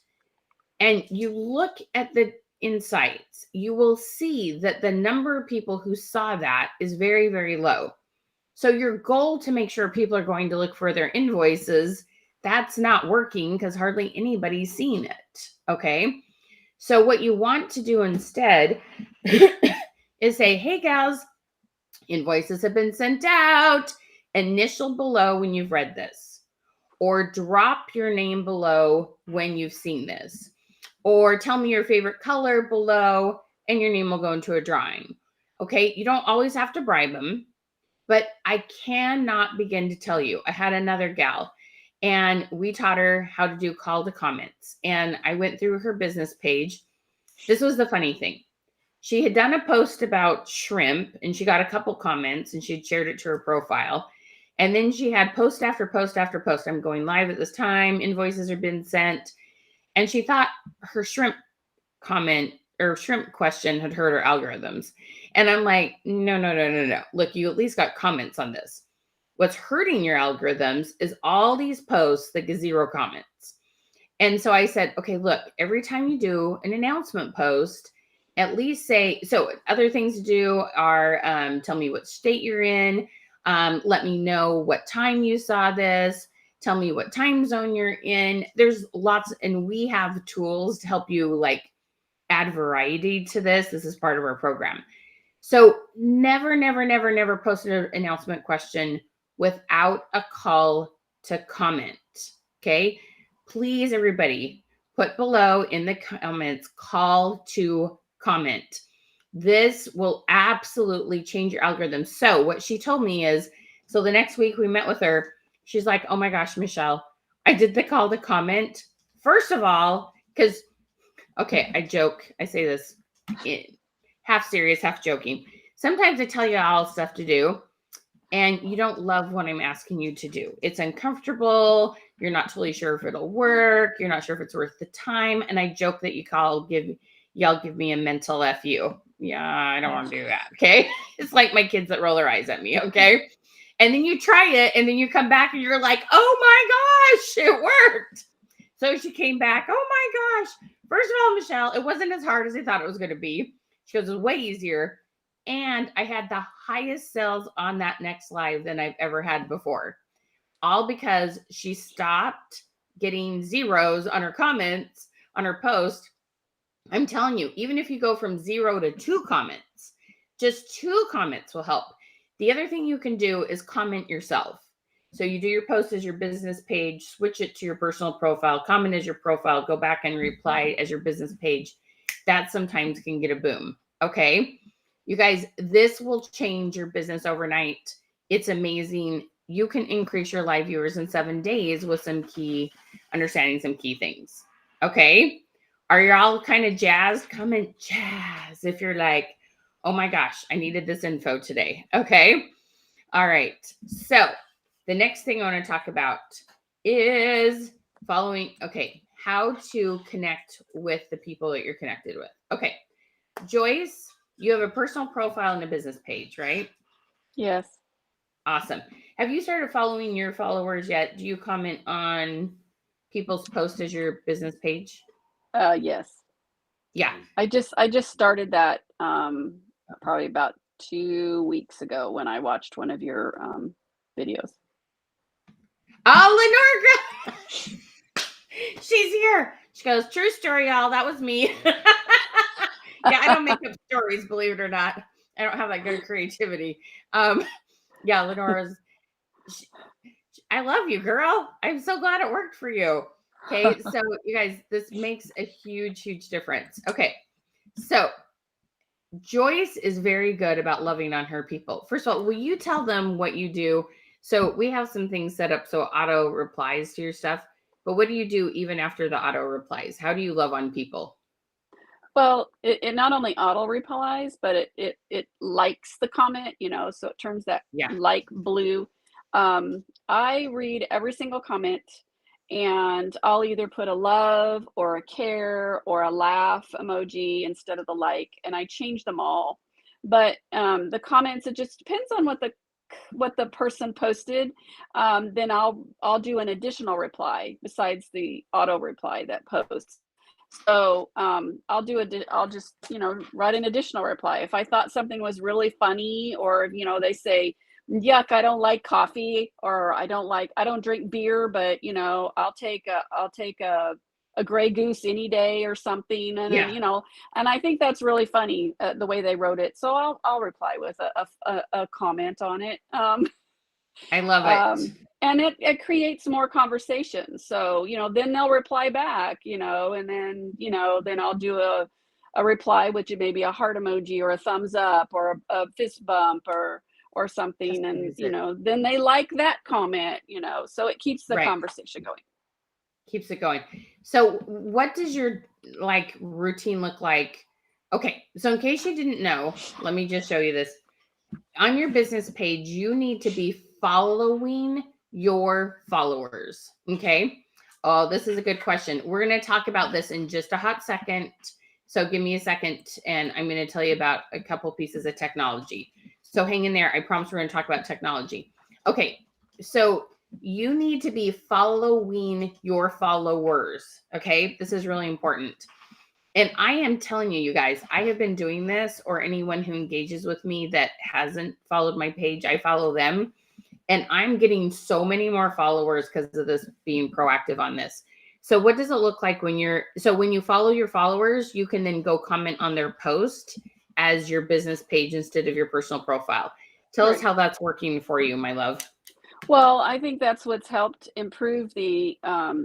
and you look at the insights, you will see that the number of people who saw that is very, very low. So your goal to make sure people are going to look for their invoices, that's not working because hardly anybody's seen it. Okay. So what you want to do instead is say, hey, gals, invoices have been sent out. Initial below when you've read this, or drop your name below when you've seen this, or tell me your favorite color below and your name will go into a drawing. Okay. You don't always have to bribe them, but I cannot begin to tell you. I had another gal and we taught her how to do call to comments, and I went through her business page. This was the funny thing. She had done a post about shrimp and she got a couple comments and she had shared it to her profile. And then she had post after post after post. I'm going live at this time. Invoices have been sent. And she thought her shrimp comment or shrimp question had hurt our algorithms. And I'm like, no. Look, you at least got comments on this. What's hurting your algorithms is all these posts that get 0 comments. And so I said, okay, look, every time you do an announcement post, at least say, so other things to do are tell me what state you're in, let me know what time you saw this, tell me what time zone you're in. There's lots, and we have tools to help you like add variety to this. This is part of our program. So never post an announcement question without a call to comment. Okay. Please, everybody, put below in the comments, call to comment. This will absolutely change your algorithm. So what she told me is, so the next week we met with her, she's like, oh my gosh, Michelle, I did the call to comment. First of all, because, okay, I joke, I say this half serious, half joking. Sometimes I tell you all stuff to do and you don't love what I'm asking you to do. It's uncomfortable. You're not totally sure if it'll work. You're not sure if it's worth the time. And I joke that y'all give me a mental FU. Yeah, I don't want to do that. Okay. It's like my kids that roll their eyes at me. Okay. And then you try it and then you come back and you're like, oh my gosh, it worked. So she came back. Oh my gosh. First of all, Michelle, it wasn't as hard as I thought it was going to be. She goes, it was way easier. And I had the highest sales on that next live than I've ever had before. All because she stopped getting zeros on her comments on her post. I'm telling you, even if you go from 0 to 2 comments, just 2 comments will help. The other thing you can do is comment yourself. So you do your post as your business page, switch it to your personal profile, comment as your profile, go back and reply as your business page. That sometimes can get a boom. Okay. You guys, this will change your business overnight. It's amazing. You can increase your live viewers in 7 days with understanding some key things. Okay. Are you all kind of jazzed? Comment jazz if you're like, oh my gosh, I needed this info today. Okay. All right. So the next thing I want to talk about is how to connect with the people that you're connected with. Okay. Joyce, you have a personal profile and a business page, right? Yes. Awesome. Have you started following your followers yet? Do you comment on people's posts as your business page? Yes. Yeah. I just started that probably about 2 weeks ago when I watched one of your videos. Oh, Lenore, she's here. She goes, true story, y'all. That was me. Yeah, I don't make up stories, believe it or not. I don't have that good creativity. Yeah, Lenora's. I love you, girl. I'm so glad it worked for you. Okay, so you guys, this makes a huge difference. Okay, so Joyce is very good about loving on her people. First of all, will you tell them what you do? So we have some things set up so auto replies to your stuff, but what do you do even after the auto replies? How do you love on people? Well, it not only auto replies, but it likes the comment, so it turns that like blue. I read every single comment and I'll either put a love or a care or a laugh emoji instead of the like, and I change them all. But the comments, it just depends on what the person posted. Then I'll do an additional reply besides the auto reply that posts. So I'll just write an additional reply if I thought something was really funny, or they say, yuck, I don't like coffee, or I don't drink beer, but I'll take a Grey Goose any day or something, and then and I think that's really funny the way they wrote it, so I'll reply with a comment on it. I love it. And it creates more conversation. So, then they'll reply back, and then I'll do a reply, which may be a heart emoji or a thumbs up or a fist bump or something. And, then they like that comment, so it keeps the conversation going. Keeps it going. So what does your routine look like? Okay. So in case you didn't know, let me just show you this. On your business page, you need to be following your followers. Okay. Oh, this is a good question. We're going to talk about this in just a hot second. So give me a second and I'm going to tell you about a couple pieces of technology. So hang in there. I promise we're going to talk about technology. Okay. So you need to be following your followers. Okay. This is really important. And I am telling you, you guys, I have been doing this, or anyone who engages with me that hasn't followed my page, I follow them. And I'm getting so many more followers because of this being proactive on this. So what does it look like when when you follow your followers, you can then go comment on their post as your business page instead of your personal profile. Tell us how that's working for you, my love. Well, I think that's what's helped improve the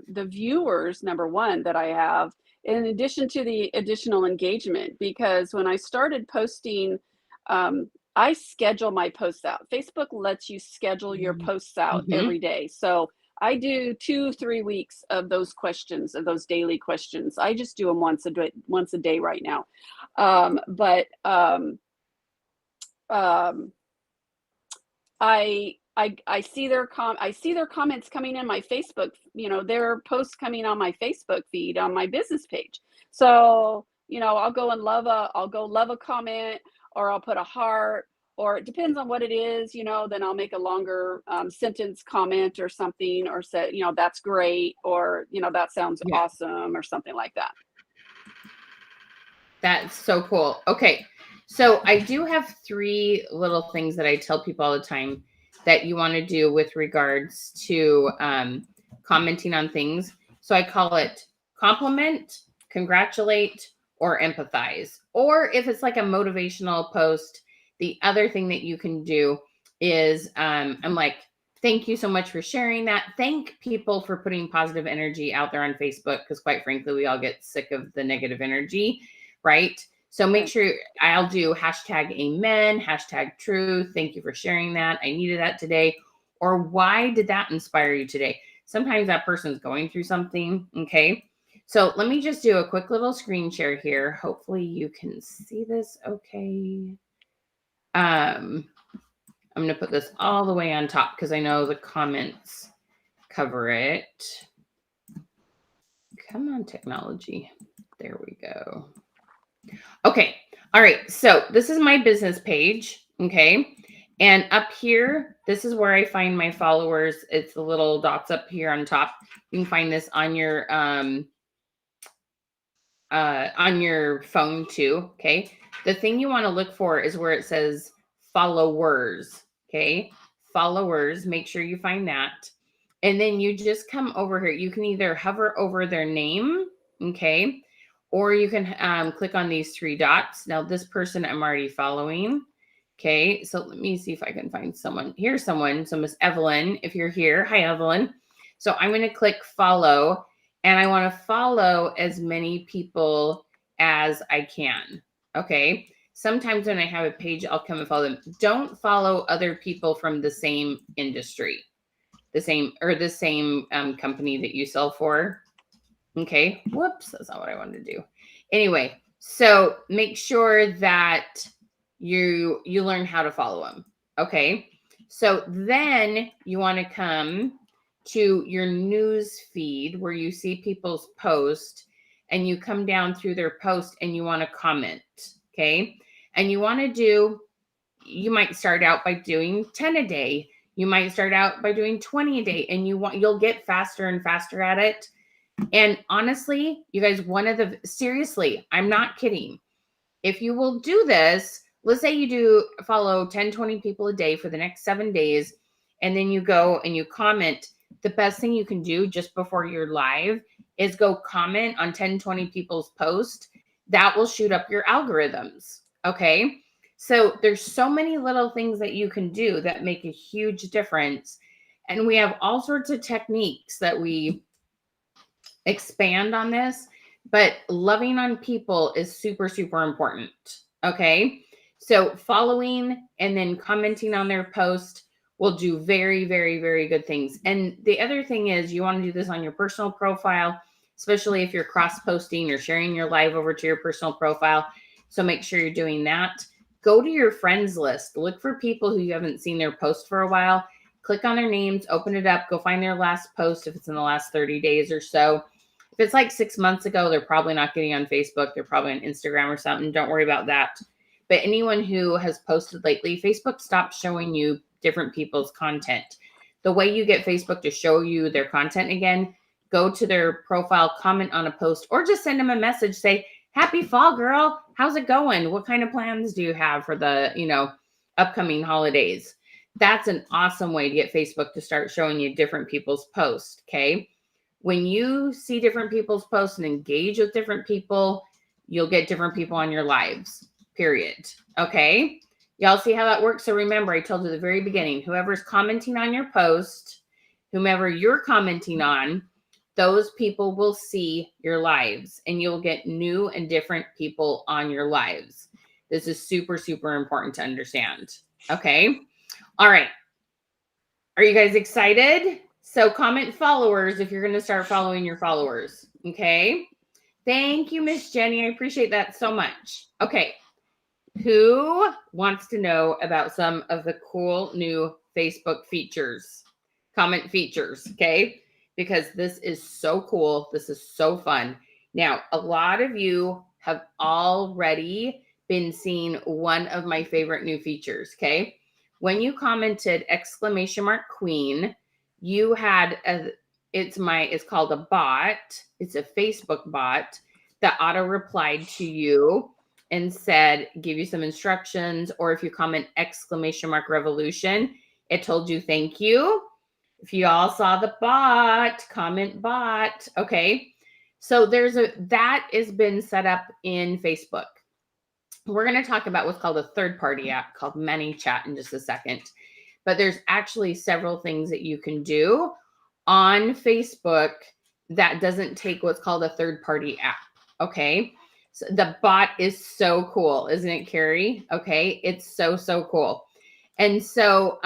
viewers, number one, that I have, in addition to the additional engagement. Because when I started posting, I schedule my posts out. Facebook lets you schedule your posts out every day. So I do 2-3 weeks of those questions, of those daily questions. I just do them once a day right now. I see their comments coming in my Facebook, their posts coming on my Facebook feed on my business page. So, I'll go love a comment, or I'll put a heart, or it depends on what it is, then I'll make a longer sentence comment or something, or say, that's great, or, that sounds awesome, or something like that. That's so cool. Okay. So I do have 3 little things that I tell people all the time that you want to do with regards to commenting on things. So I call it compliment, congratulate, or empathize. Or if it's like a motivational post, the other thing that you can do is I'm like, thank you so much for sharing that. Thank people for putting positive energy out there on Facebook, because quite frankly, we all get sick of the negative energy, right? So make sure I'll do #amen, #truth. Thank you for sharing that. I needed that today. Or why did that inspire you today? Sometimes that person's going through something. Okay. So let me just do a quick little screen share here. Hopefully you can see this okay. I'm going to put this all the way on top because I know the comments cover it. Come on, technology. There we go. Okay. All right. So this is my business page. Okay. And up here, this is where I find my followers. It's the little dots up here on top. You can find this on your phone too. Okay. The thing you want to look for is where it says followers. Okay. Followers. Make sure you find that. And then you just come over here. You can either hover over their name. Okay. Or you can click on these 3 dots. Now, this person I'm already following. Okay, so let me see if I can find someone. Here's someone. So Miss Evelyn, if you're here. Hi, Evelyn. So I'm going to click follow, and I want to follow as many people as I can. Okay. Sometimes when I have a page, I'll come and follow them. Don't follow other people from the same industry, the same company that you sell for. Okay. Whoops. That's not what I wanted to do. Anyway, so make sure that you learn how to follow them. Okay. So then you want to come to your news feed where you see people's post, and you come down through their post and you want to comment. Okay. And you might start out by doing 10 a day. You might start out by doing 20 a day, and you'll get faster and faster at it. And honestly, you guys, seriously, I'm not kidding. If you will do this, let's say you do follow 10, 20 people a day for the next 7 days, and then you go and you comment, the best thing you can do just before you're live is go comment on 10, 20 people's posts. That will shoot up your algorithms. Okay. So there's so many little things that you can do that make a huge difference. And we have all sorts of techniques that we expand on this, but loving on people is super, super important. Okay. So following and then commenting on their post will do very, very, very good things. And the other thing is you want to do this on your personal profile, especially if you're cross posting or sharing your live over to your personal profile. So make sure you're doing that. Go to your friends list, look for people who you haven't seen their post for a while, click on their names, open it up, go find their last post if it's in the last 30 days or so. If it's like 6 months ago, they're probably not getting on Facebook. They're probably on Instagram or something. Don't worry about that. But anyone who has posted lately, Facebook stopped showing you different people's content. The way you get Facebook to show you their content again, go to their profile, comment on a post, or just send them a message. Say, happy fall, girl. How's it going? What kind of plans do you have for the, upcoming holidays? That's an awesome way to get Facebook to start showing you different people's posts. Okay. When you see different people's posts and engage with different people, you'll get different people on your lives, period. Okay. Y'all see how that works? So remember, I told you at the very beginning, whoever's commenting on your post, whomever you're commenting on, those people will see your lives and you'll get new and different people on your lives. This is super, super important to understand. Okay. All right. Are you guys excited? So comment followers if you're going to start following your followers. Okay. Thank you, Miss Jenny. I appreciate that so much. Okay. Who wants to know about some of the cool new Facebook features? Comment features. Okay. Because this is so cool. This is so fun. Now, a lot of you have already been seeing one of my favorite new features. Okay. When you commented !Queen, you had it's called a bot. It's a Facebook bot that auto replied to you and said, give you some instructions, or if you comment !Revolution, it told you thank you. If you all saw the bot, comment bot. Okay. So that has been set up in Facebook. We're going to talk about what's called a third-party app called ManyChat in just a second. But there's actually several things that you can do on Facebook that doesn't take what's called a third-party app. Okay. So the bot is so cool, isn't it, Carrie? Okay. It's so, so cool. And so,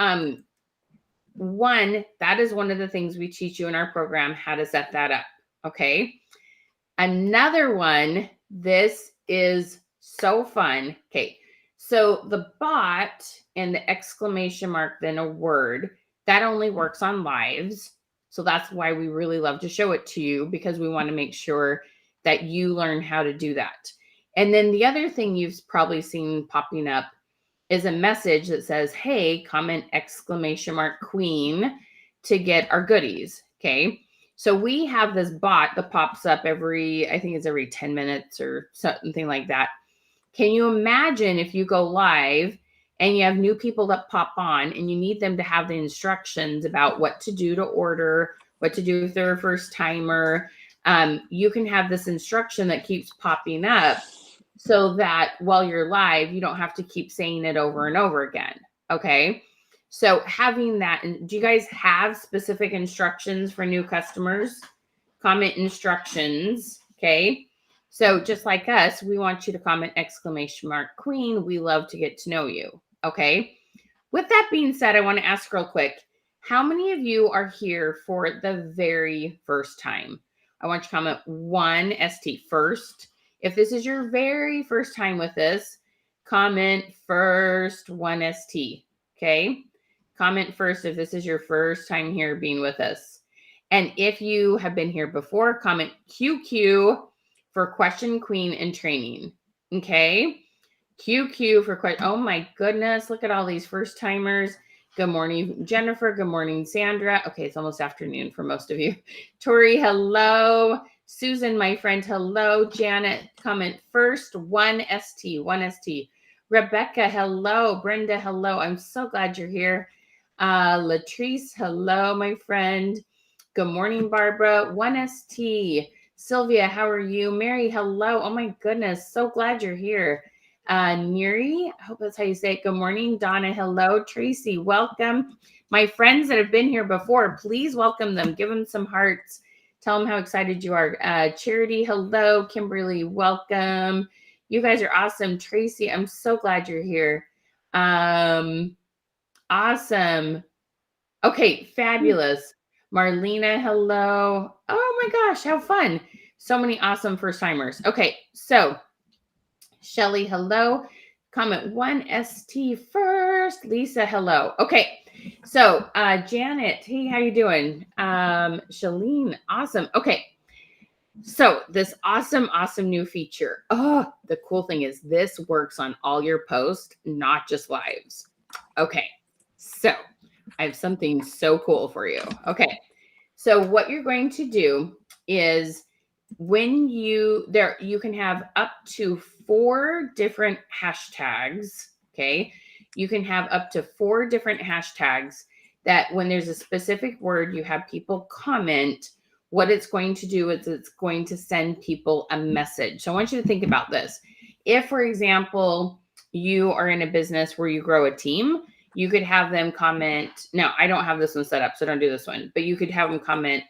that is one of the things we teach you in our program, how to set that up. Okay. Another one, this is so fun. Okay. So the bot and the !, then a word, that only works on lives. So that's why we really love to show it to you, because we want to make sure that you learn how to do that. And then the other thing you've probably seen popping up is a message that says, hey, comment !Queen to get our goodies. Okay. So we have this bot that pops up every 10 minutes or something like that. Can you imagine if you go live and you have new people that pop on and you need them to have the instructions about what to do to order, what to do if they're a first timer? You can have this instruction that keeps popping up so that while you're live, you don't have to keep saying it over and over again. Okay. So having that, do you guys have specific instructions for new customers? Comment instructions. Okay. So just like us, we want you to comment !Queen. We love to get to know you. Okay. With that being said, I want to ask real quick, how many of you are here for the very first time? I want you to comment 1 ST first. If this is your very first time with us, comment first 1 ST. Okay. Comment first if this is your first time here being with us. And if you have been here before, comment QQ for question queen and training. Okay. QQ for question. Oh my goodness. Look at all these first timers. Good morning, Jennifer. Good morning, Sandra. Okay. It's almost afternoon for most of you. Tori, hello. Susan, my friend, hello. Janet, comment first 1 ST. Rebecca, hello. Brenda, hello. I'm so glad you're here. Latrice, hello, my friend. Good morning, Barbara. 1 ST. Sylvia, how are you? Mary, hello. Oh my goodness. So glad you're here. Neri, I hope that's how you say it. Good morning, Donna. Hello. Tracy, welcome. My friends that have been here before, please welcome them. Give them some hearts. Tell them how excited you are. Charity, hello. Kimberly, welcome. You guys are awesome. Tracy, I'm so glad you're here. Awesome. Okay, fabulous. Marlena, hello. Oh my gosh, how fun. So many awesome first timers. Okay, so Shelly, hello. Comment 1 ST first. Lisa, hello. Okay, so Janet, hey, how you doing? Shalene, awesome. Okay, So this awesome new feature. Oh, the cool thing is this works on all your posts, not just lives. Okay, so I have something so cool for you. Okay, so what you're going to do is when you can have up to 4 different hashtags. Okay, you can have up to 4 different hashtags that when there's a specific word, you have people comment. What it's going to do is it's going to send people a message. So I want you to think about this. If, for example, you are in a business where you grow a team, you could have them comment. Now, I don't have this one set up, so don't do this one, but you could have them comment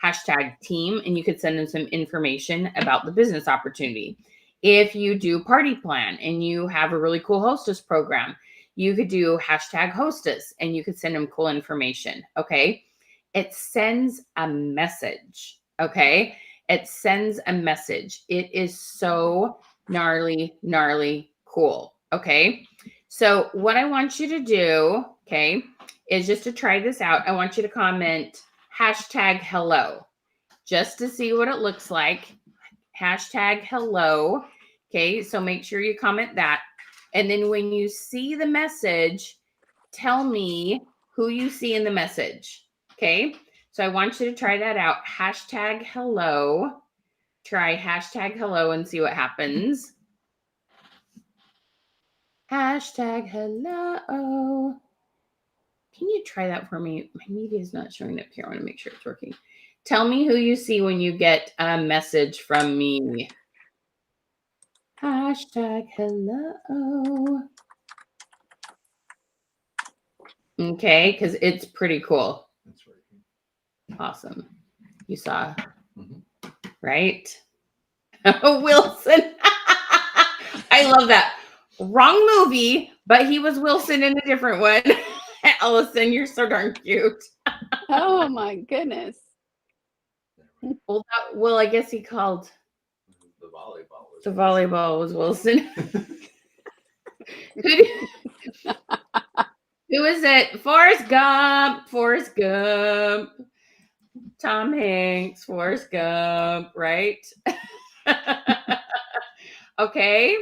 hashtag team, and you could send them some information about the business opportunity. If you do party plan and you have a really cool hostess program, you could do hashtag hostess and you could send them cool information. Okay. It sends a message. Okay. It sends a message. It is so gnarly cool. Okay. So what I want you to do, okay, is just to try this out. I want you to comment hashtag hello just to see what it looks like. Hashtag hello. Okay. So make sure you comment that. And then when you see the message, tell me who you see in the message. Okay. So I want you to try that out. Hashtag hello. Try hashtag hello and see what happens. Hashtag hello. Can you try that for me? My media is not showing up here. I want to make sure it's working. Tell me who you see when you get a message from me. Hashtag hello. Okay, because it's pretty cool. That's right. Awesome. You saw, right? Wilson. I love that. Wrong movie, but he was Wilson in a different one. Ellison, you're so darn cute. Oh my goodness. Well, I guess he called The volleyball was the volleyball was Wilson. Who is it? Forrest Gump. Forrest Gump. Tom Hanks. Forrest Gump. Right? Okay.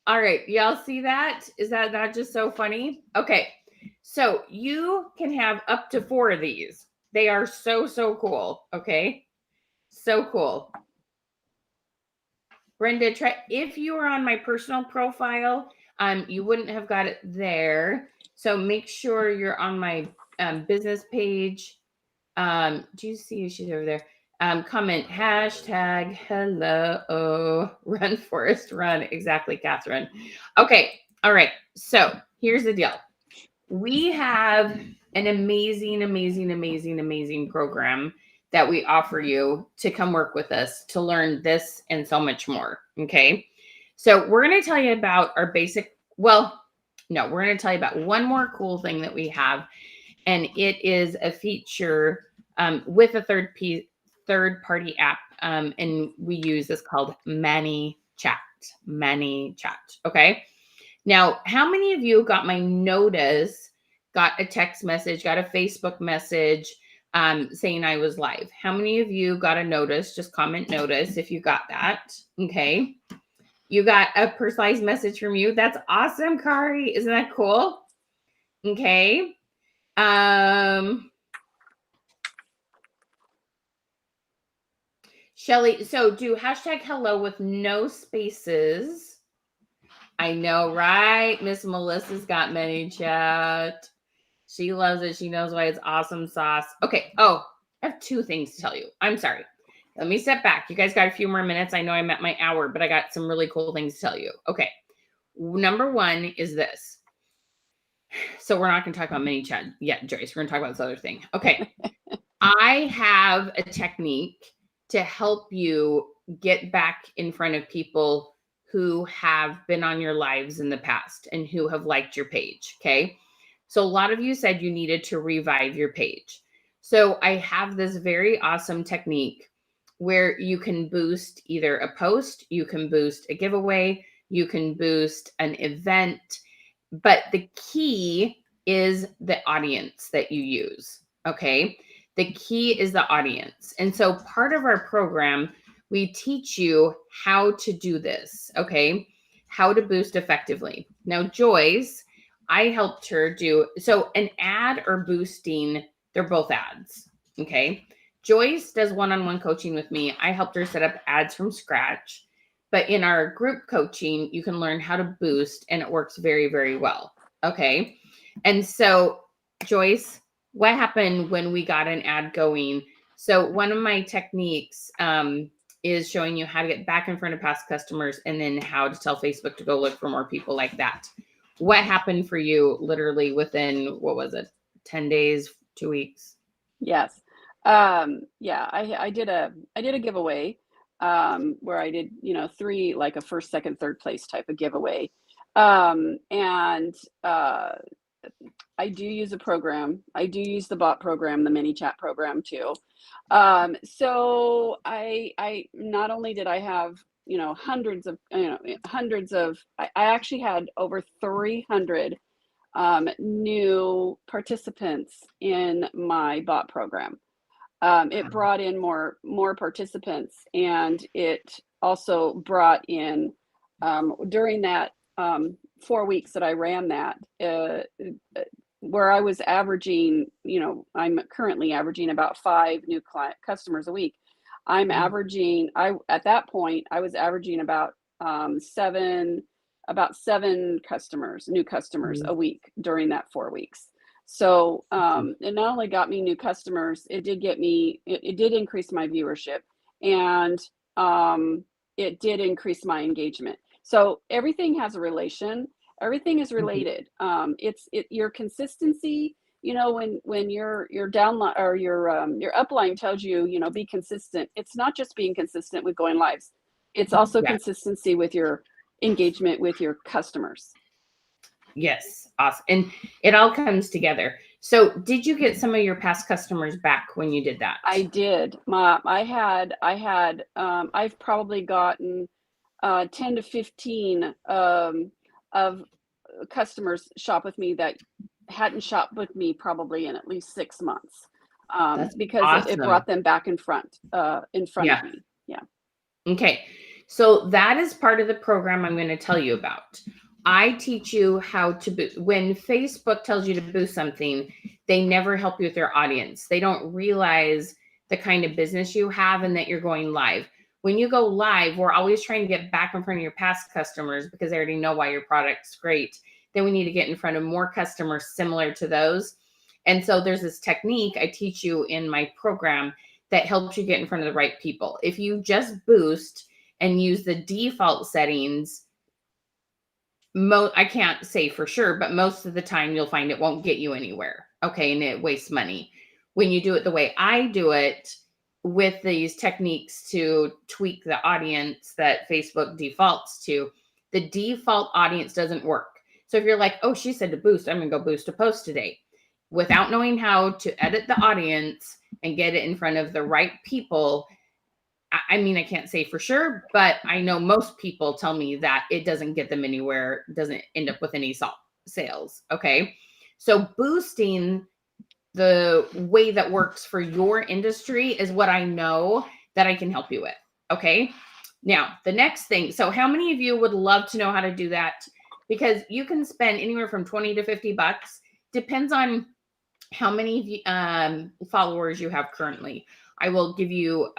All right. Y'all see that? Is that not just so funny? Okay. So you can have up to 4 of these. They are so cool. Okay. So cool. Brenda, try if you were on my personal profile, you wouldn't have got it there. So make sure you're on my business page. Do you see she's over there? Comment hashtag hello. Run, Forrest, run. Exactly, Catherine. Okay. All right. So here's the deal. We have an amazing program that we offer you to come work with us to learn this and so much more. Okay. So we're going to tell you about our basic, we're going to tell you about one more cool thing that we have. And it is a feature with a third party app. And we use this called ManyChat. Okay. Now, how many of you got my notice, got a text message, got a Facebook message saying I was live? How many of you got a notice? Just comment notice if you got that. Okay. You got a personalized message from you. That's awesome, Kari. Isn't that cool? Okay. Shelly, so do hashtag hello with no spaces. I know, right? Miss Melissa's got ManyChat. She loves it. She knows why it's awesome sauce. Okay. Oh, I have 2 things to tell you. I'm sorry. Let me step back. You guys got a few more minutes. I know I'm at my hour, but I got some really cool things to tell you. Okay. Number 1 is this. So we're not going to talk about ManyChat yet, Joyce. We're going to talk about this other thing. Okay. I have a technique to help you get back in front of people who have been on your lives in the past and who have liked your page. Okay. So a lot of you said you needed to revive your page. So I have this very awesome technique where you can boost either a post, you can boost a giveaway, you can boost an event, but the key is the audience that you use. Okay. The key is the audience. And so part of our program, we teach you how to do this, okay? How to boost effectively. Now, Joyce, I helped her do, so an ad or boosting, they're both ads, okay? Joyce does one-on-one coaching with me. I helped her set up ads from scratch. But in our group coaching, you can learn how to boost, and it works very, very well, okay? And so, Joyce, what happened when we got an ad going? So one of my techniques is showing you how to get back in front of past customers and then how to tell Facebook to go look for more people like that. What happened for you literally within, what was it, 10 days, 2 weeks? Yes. Yeah, I did a giveaway where I did, 3, like a first, second, third place type of giveaway. And I do use a program. I do use the bot program, the ManyChat program too. So I not only did I have, hundreds of, I actually had over 300 new participants in my bot program. It brought in more participants, and it also brought in during that 4 weeks that I ran that, where I was averaging, I'm currently averaging about 5 new customers a week. I'm averaging, at that point, I was averaging about 7 new customers a week during that 4 weeks. So it not only got me new customers, it did get me, it did increase my viewership, and it did increase my engagement. So everything has a relation. Everything is related. It's your consistency. When your downline or your upline tells you, be consistent. It's not just being consistent with going lives. It's also consistency with your engagement with your customers. Yes, awesome. And it all comes together. So did you get some of your past customers back when you did that? I did. I've probably gotten 10 to 15 of customers shop with me that hadn't shopped with me probably in at least 6 months, because awesome. it brought them back in front of me. Yeah. Okay. So that is part of the program I'm going to tell you about. I teach you how to boost. When Facebook tells you to boost something, they never help you with your audience. They don't realize the kind of business you have and that you're going live. When you go live, we're always trying to get back in front of your past customers because they already know why your product's great. Then we need to get in front of more customers similar to those. And so there's this technique I teach you in my program that helps you get in front of the right people. If you just boost and use the default settings, I can't say for sure, but most of the time you'll find it won't get you anywhere. Okay. And it wastes money. When you do it the way I do it, with these techniques to tweak the audience that Facebook defaults to, the default audience doesn't work. So if you're like, oh, she said to boost, I'm going to go boost a post today, without knowing how to edit the audience and get it in front of the right people, I mean, I can't say for sure, but I know most people tell me that it doesn't get them anywhere, doesn't end up with any sales. Okay. So boosting the way that works for your industry is what I know that I can help you with. Okay. Now, the next thing. So how many of you would love to know how to do that? Because you can spend anywhere from 20 to 50 bucks. Depends on how many followers you have currently. I will give you,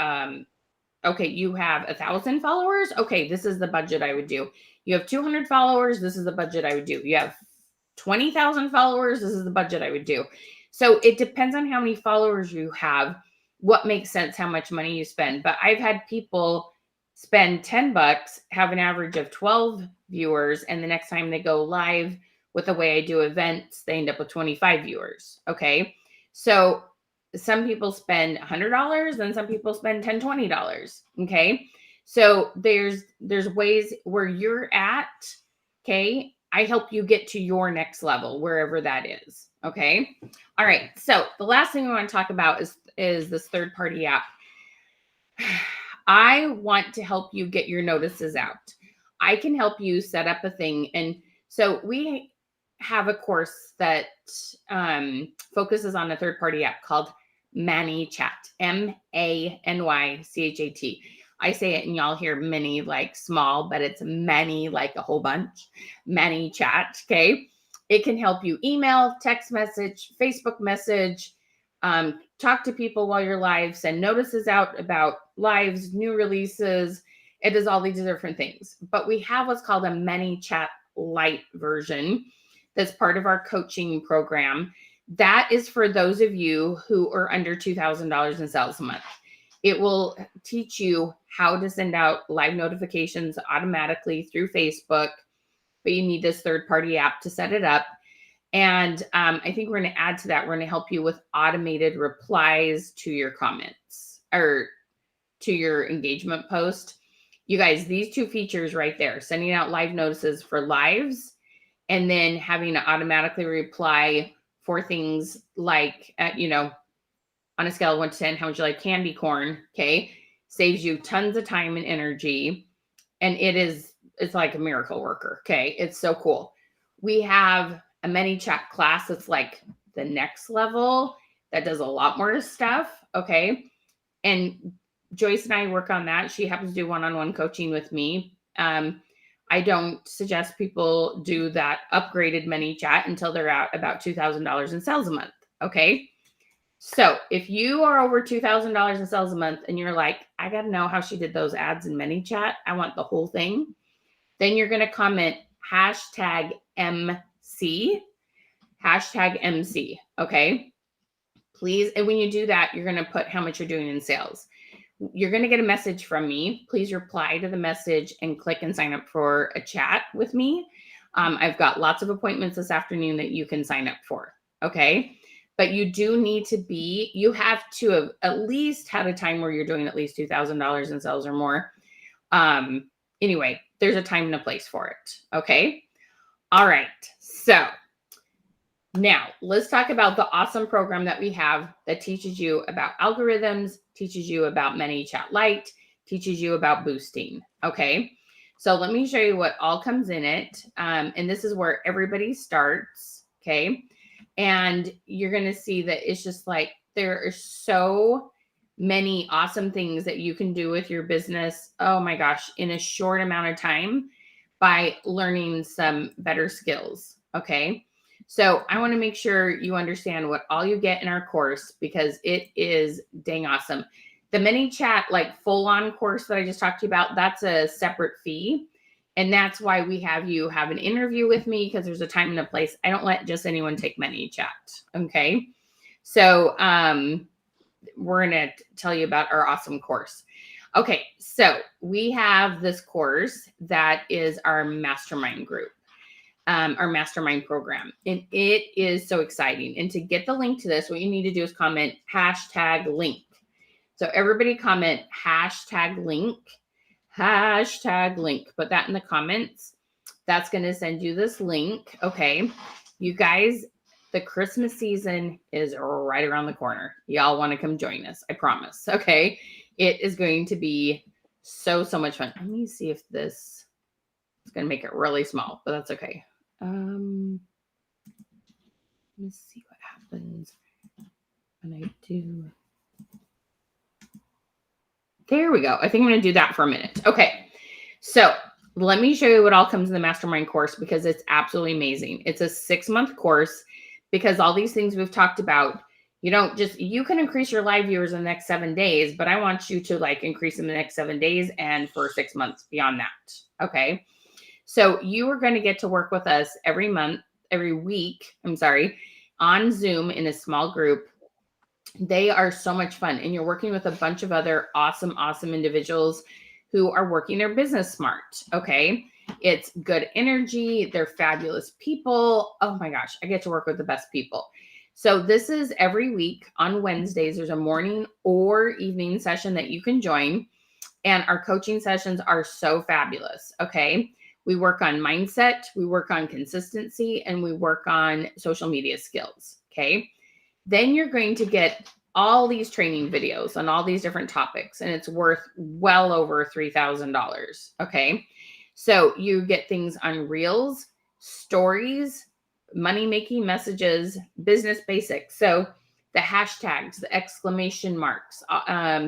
okay, you have 1,000 followers. Okay, this is the budget I would do. You have 200 followers. This is the budget I would do. You have 20,000 followers. This is the budget I would do. So it depends on how many followers you have, what makes sense, how much money you spend. But I've had people spend 10 bucks, have an average of 12 viewers, and the next time they go live with the way I do events, they end up with 25 viewers. Okay. So some people spend $100 and some people spend $10, $20. Okay. So there's ways where you're at. Okay. I help you get to your next level, wherever that is. Okay. All right. So the last thing we want to talk about is this third-party app. I want to help you get your notices out. I can help you set up a thing. And so we have a course that focuses on a third-party app called ManyChat, ManyChat. I say it and y'all hear many like small, but it's many like a whole bunch. ManyChat, okay? It can help you email, text message, Facebook message, talk to people while you're live, send notices out about lives, new releases. It does all these different things. But we have what's called a ManyChat Lite version that's part of our coaching program. That is for those of you who are under $2,000 in sales a month. It will teach you how to send out live notifications automatically through Facebook, but you need this third-party app to set it up. And I think we're going to add to that. We're going to help you with automated replies to your comments or to your engagement post. You guys, these two features right there, sending out live notices for lives and then having to automatically reply for things like, on a scale of 1 to 10, how would you like candy corn? Okay. Saves you tons of time and energy. And it's like a miracle worker. Okay. It's so cool. We have a ManyChat class that's like the next level that does a lot more stuff. Okay. And Joyce and I work on that. She happens to do one-on-one coaching with me. I don't suggest people do that upgraded ManyChat until they're at about $2,000 in sales a month. Okay. So if you are over $2,000 in sales a month and you're like, I got to know how she did those ads in ManyChat, I want the whole thing, then you're going to comment hashtag MC, okay? Please, and when you do that, you're going to put how much you're doing in sales. You're going to get a message from me. Please reply to the message and click and sign up for a chat with me. I've got lots of appointments this afternoon that you can sign up for, okay? But you do need to you have to have at least had a time where you're doing at least $2,000 in sales or more. Anyway, there's a time and a place for it. Okay. All right. So now let's talk about the awesome program that we have that teaches you about algorithms, teaches you about ManyChat Lite, teaches you about boosting. Okay. So let me show you what all comes in it. And this is where everybody starts. Okay. And you're going to see that it's just like there are so many awesome things that you can do with your business. Oh my gosh, in a short amount of time by learning some better skills. Okay. So I want to make sure you understand what all you get in our course because it is dang awesome. The ManyChat like full on course that I just talked to you about, that's a separate fee. And that's why we have you have an interview with me because there's a time and a place. I don't let just anyone take ManyChat. Okay. So we're going to tell you about our awesome course. Okay. So we have this course that is our mastermind group, our mastermind program. And it is so exciting. And to get the link to this, what you need to do is comment hashtag link. So everybody comment hashtag link. Hashtag link. Put that in the comments. That's going to send you this link. Okay. You guys, the Christmas season is right around the corner. Y'all want to come join us. I promise. Okay. It is going to be so much fun. Let me see if this is going to make it really small, but that's okay. Let me see what happens when I do. There we go. I think I'm going to do that for a minute. Okay. So let me show you what all comes in the mastermind course because it's absolutely amazing. It's a 6-month course because all these things we've talked about, you can increase your live viewers in the next 7 days, but I want you to like increase in the next 7 days and for 6 months beyond that. Okay. So you are going to get to work with us every week, on Zoom in a small group. They are so much fun. And you're working with a bunch of other awesome individuals who are working their business smart. Okay. It's good energy. They're fabulous people. Oh my gosh. I get to work with the best people. So this is every week on Wednesdays. There's a morning or evening session that you can join. And our coaching sessions are so fabulous. Okay. We work on mindset, we work on consistency, and we work on social media skills. Okay. Then you're going to get all these training videos on all these different topics, and it's worth well over $3,000. Okay. So you get things on reels, stories, money-making messages, business basics. So the hashtags, the exclamation marks,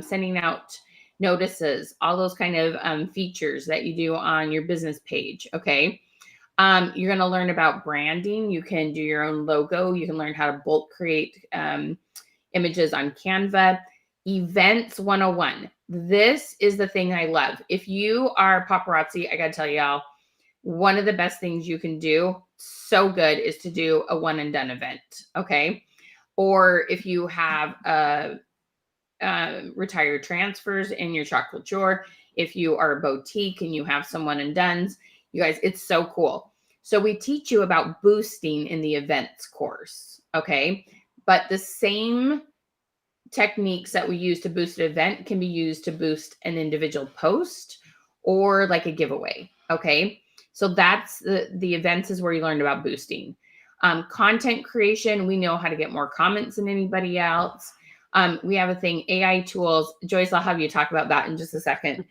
sending out notices, all those kind of features that you do on your business page. Okay. You're going to learn about branding. You can do your own logo. You can learn how to bulk create images on Canva. Events 101. This is the thing I love. If you are paparazzi, I got to tell y'all, one of the best things you can do, so good, is to do a one and done event. Okay. Or if you have retired transfers in your chocolate drawer, if you are a boutique and you have some one and dones, you guys, it's so cool. So we teach you about boosting in the events course. Okay. But the same techniques that we use to boost an event can be used to boost an individual post or like a giveaway. Okay. So that's the events is where you learned about boosting. Content creation, we know how to get more comments than anybody else. We have a thing, AI tools. Joyce, I'll have you talk about that in just a second.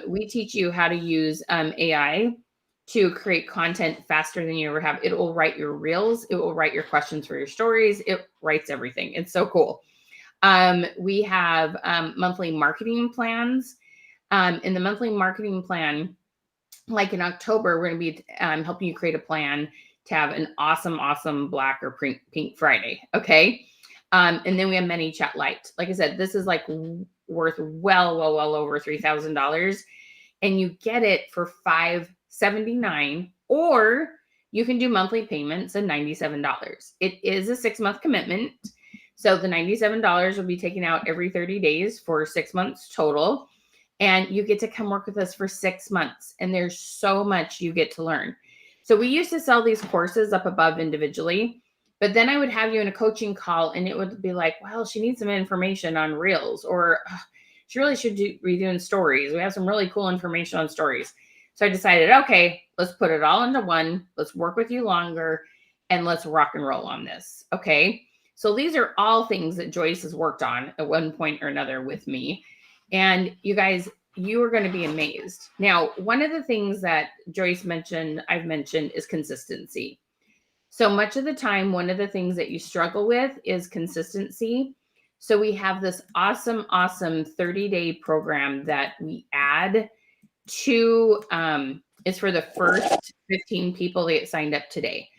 We teach you how to use AI to create content faster than you ever have. It will write your reels. It will write your questions for your stories. It writes everything. It's so cool. We have monthly marketing plans. In the monthly marketing plan, like in October, we're going to be helping you create a plan to have an awesome Black or Pink Friday. Okay. And then we have ManyChat Lite. Like I said, this is like worth well over $3,000, and you get it for $579, or you can do monthly payments of $97. It is a 6-month commitment. So the $97 will be taken out every 30 days for 6 months total. And you get to come work with us for 6 months. And there's so much you get to learn. So we used to sell these courses up above individually, but then I would have you in a coaching call and it would be like, well, she needs some information on reels, or she really should be doing stories. We have some really cool information on stories. So I decided, okay, let's put it all into one. Let's work with you longer and let's rock and roll on this. Okay. So these are all things that Joyce has worked on at one point or another with me. And you guys, you are going to be amazed. Now, one of the things that Joyce mentioned, I've mentioned, is consistency. So much of the time, one of the things that you struggle with is consistency. So we have this awesome 30-day program that we add to, it's for the first 15 people that get signed up today.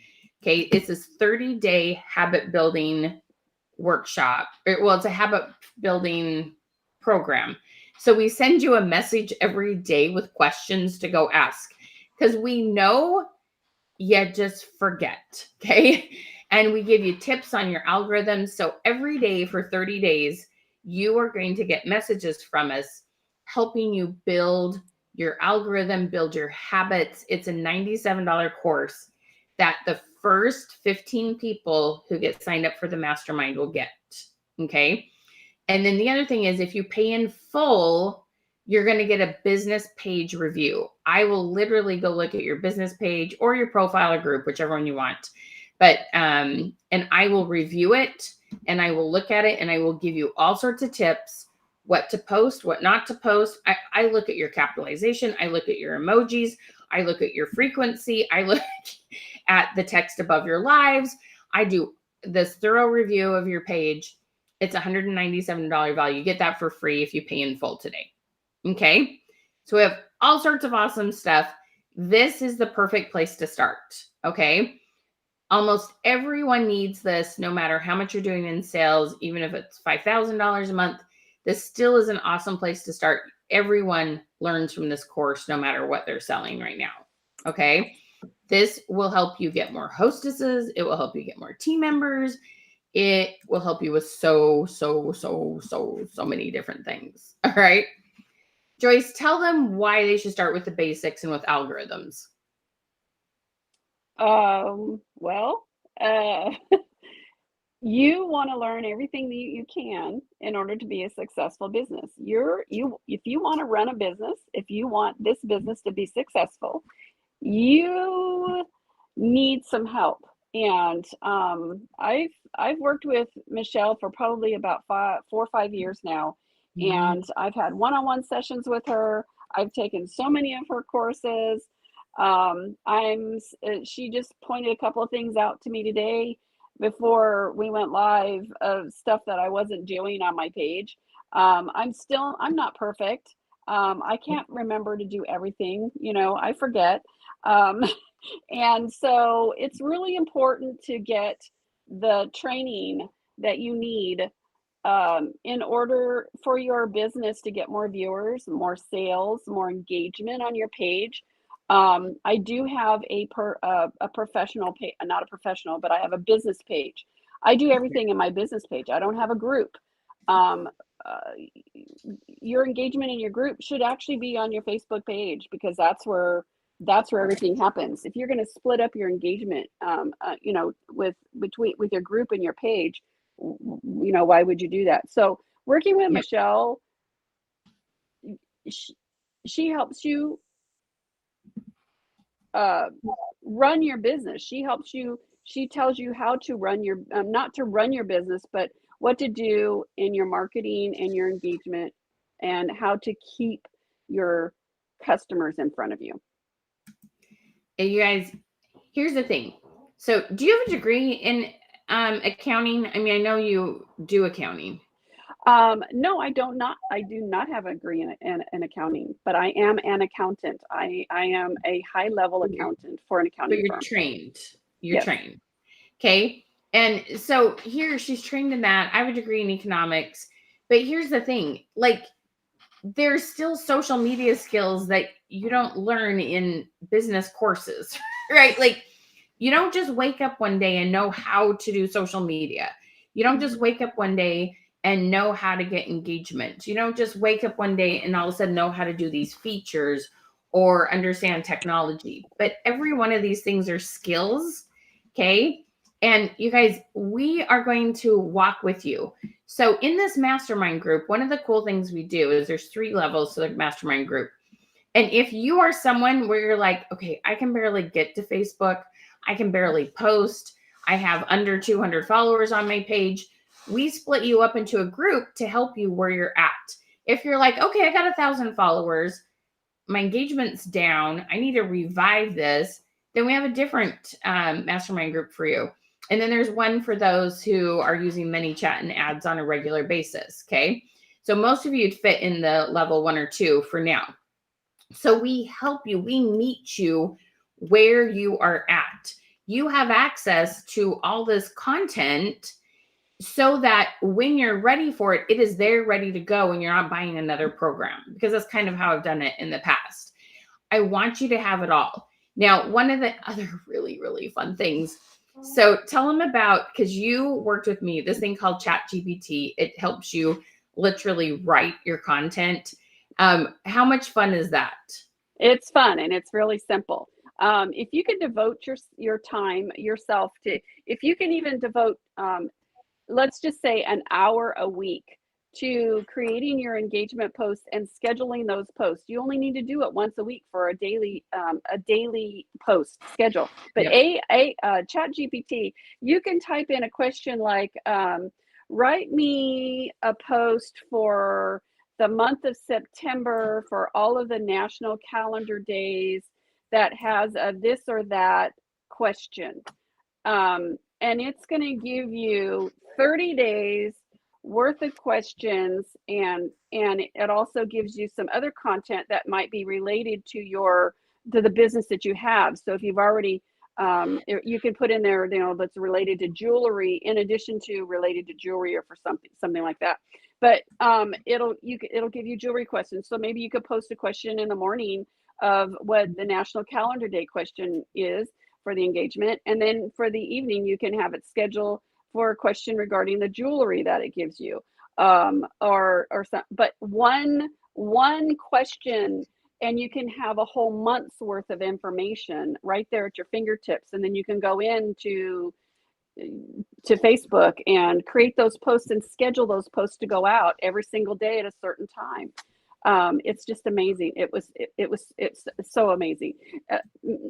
Okay. It's this 30-day habit building workshop. Well, it's a habit building program. So we send you a message every day with questions to go ask, because we know you just forget. Okay. And we give you tips on your algorithms. So every day for 30 days, you are going to get messages from us helping you build your algorithm, build your habits. It's a $97 course that the first 15 people who get signed up for the mastermind will get. Okay. And then the other thing is, if you pay in full, you're going to get a business page review. I will literally go look at your business page or your profile or group, whichever one you want. But, and I will review it and I will look at it and I will give you all sorts of tips, what to post, what not to post. I look at your capitalization. I look at your emojis. I look at your frequency. I look at the text above your lives. I do this thorough review of your page. It's $197 value. You get that for free if you pay in full today. Okay. So we have all sorts of awesome stuff. This is the perfect place to start. Okay. Almost everyone needs this, no matter how much you're doing in sales, even if it's $5,000 a month. This still is an awesome place to start. Everyone learns from this course, no matter what they're selling right now. Okay. This will help you get more hostesses. It will help you get more team members. It will help you with so many different things. All right. Joyce, tell them why they should start with the basics and with algorithms. Well, you want to learn everything that you can in order to be a successful business. If you want to run a business, if you want this business to be successful, you need some help. And I've worked with Michelle for probably about 4 or 5 years now, and I've had one-on-one sessions with her. I've taken so many of her courses. She just pointed a couple of things out to me today before we went live of stuff that I wasn't doing on my page. I'm not perfect. I can't remember to do everything, I forget. Um, and so it's really important to get the training that you need in order for your business to get more viewers, more sales, more engagement on your page. I do have a professional page, not a professional, but I have a business page. I do everything in my business page. I don't have a group. Um, uh, your engagement in your group should actually be on your Facebook page, because that's where everything happens. If you're going to split up your engagement, with your group and your page, why would you do that? So working with Yep. Michelle, she helps you run your business. She tells you how to run your, not to run your business, but what to do in your marketing and your engagement, and how to keep your customers in front of you. And you guys, here's the thing. So do you have a degree in accounting? I mean, I know you do accounting. No, I do not have a degree in accounting, but I am an accountant. I am a high level accountant for an But accounting you're firm. trained. You're Yes. trained. Okay. And so here she's trained in that. I have a degree in economics. But here's the thing, like, there's still social media skills that you don't learn in business courses, right? Like, you don't just wake up one day and know how to do social media. You don't just wake up one day and know how to get engagement. You don't just wake up one day and all of a sudden know how to do these features or understand technology. But every one of these things are skills, okay? And you guys, we are going to walk with you. So in this mastermind group, one of the cool things we do is there's 3 levels to the mastermind group. And if you are someone where you're like, okay, I can barely get to Facebook, I can barely post, I have under 200 followers on my page, we split you up into a group to help you where you're at. If you're like, okay, I got 1,000 followers, my engagement's down, I need to revive this, then we have a different mastermind group for you. And then there's one for those who are using ManyChat and ads on a regular basis. Okay. So most of you'd fit in the level 1 or 2 for now. So we help you, we meet you where you are at. You have access to all this content so that when you're ready for it, it is there ready to go and you're not buying another program, because that's kind of how I've done it in the past. I want you to have it all. Now, one of the other really, really fun things. So tell them about, because you worked with me, this thing called ChatGPT. It helps you literally write your content. How much fun is that? It's fun and it's really simple. If you can devote your time yourself to, if you can even devote, let's just say an hour a week to creating your engagement posts and scheduling those posts. You only need to do it once a week for a daily post schedule. But Yep. ChatGPT, you can type in a question like, write me a post for the month of September for all of the national calendar days that has a this or that question. And it's going to give you 30 days worth of questions, and it also gives you some other content that might be related to the business that you have. So if you've already you can put in there, that's related to jewelry in addition to related to jewelry, or for something like that. But it'll give you jewelry questions. So maybe you could post a question in the morning of what the national calendar day question is for the engagement, and then for the evening you can have it schedule for a question regarding the jewelry that it gives you, or some, but one question, and you can have a whole month's worth of information right there at your fingertips. And then you can go into Facebook and create those posts and schedule those posts to go out every single day at a certain time. It's just amazing. It's so amazing.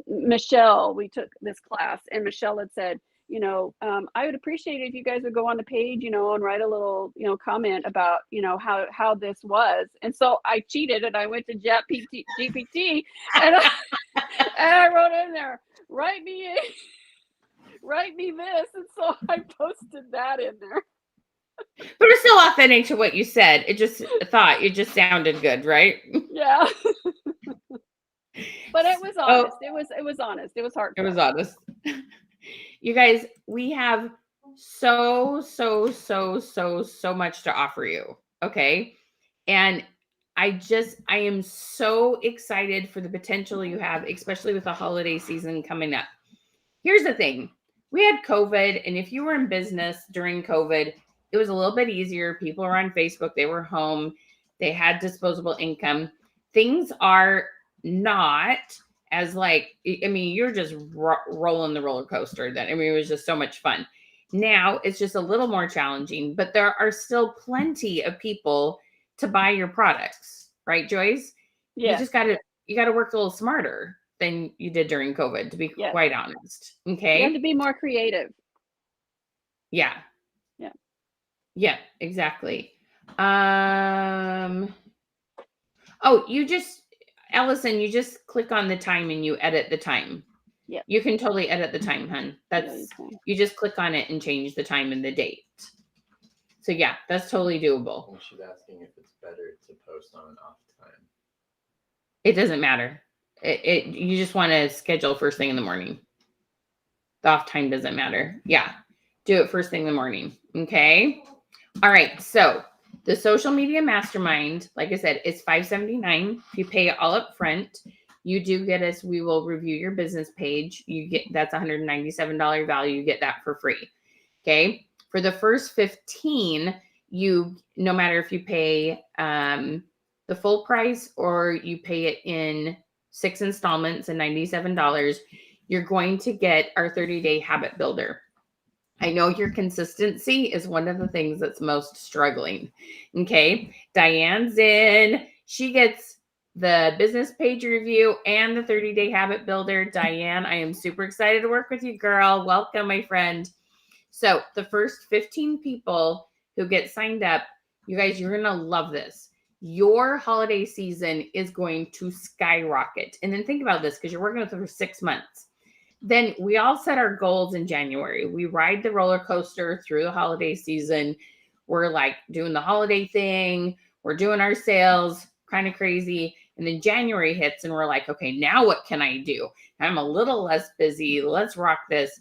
Michelle, we took this class, and Michelle had said, I would appreciate it if you guys would go on the page, and write a little, comment about, how this was. And so I cheated and I went to GPT and I wrote in there, write me this. And so I posted that in there. But it's still authentic to what you said. It just sounded good, right? Yeah. But it was Oh, honest. It was honest. It was it heartfelt. was honest. You guys, we have so much to offer you. Okay. And I am so excited for the potential you have, especially with the holiday season coming up. Here's the thing. We had COVID, and if you were in business during COVID, it was a little bit easier. People were on Facebook, they were home, they had disposable income. Things are not as like, I mean, you're just rolling the roller coaster then. I mean, it was just so much fun. Now it's just a little more challenging, but there are still plenty of people to buy your products, right, Joyce? You Yes. just you got to work a little smarter than you did during COVID, to be Yes. quite honest. You have Okay. to be more creative. Yeah. Yeah. Yeah, exactly. Oh, Allison, you just click on the time and you edit the time. Yeah. You can totally edit the time, hun. You just click on it and change the time and the date. So yeah, that's totally doable. And she's asking if it's better to post on an off time. It doesn't matter. You just want to schedule first thing in the morning. The off time doesn't matter. Yeah. Do it first thing in the morning. Okay. All right. So the social media mastermind, like I said, it's $579. If you pay it all up front, you do get us. We will review your business page. You get that's $197 value. You get that for free. Okay. For the first 15, no matter if you pay the full price or you pay it in 6 installments and $97, you're going to get our 30-day habit builder. I know your consistency is one of the things that's most struggling. Okay. Diane's in. She gets the business page review and the 30-day habit builder. Diane, I am super excited to work with you, girl. Welcome, my friend. So the first 15 people who get signed up, you guys, you're going to love this. Your holiday season is going to skyrocket. And then think about this, because you're working with them for 6 months. Then we all set our goals in January. We ride the roller coaster through the holiday season. We're like doing the holiday thing. We're doing our sales, kind of crazy. And then January hits and we're like, okay, now what can I do? I'm a little less busy. Let's rock this.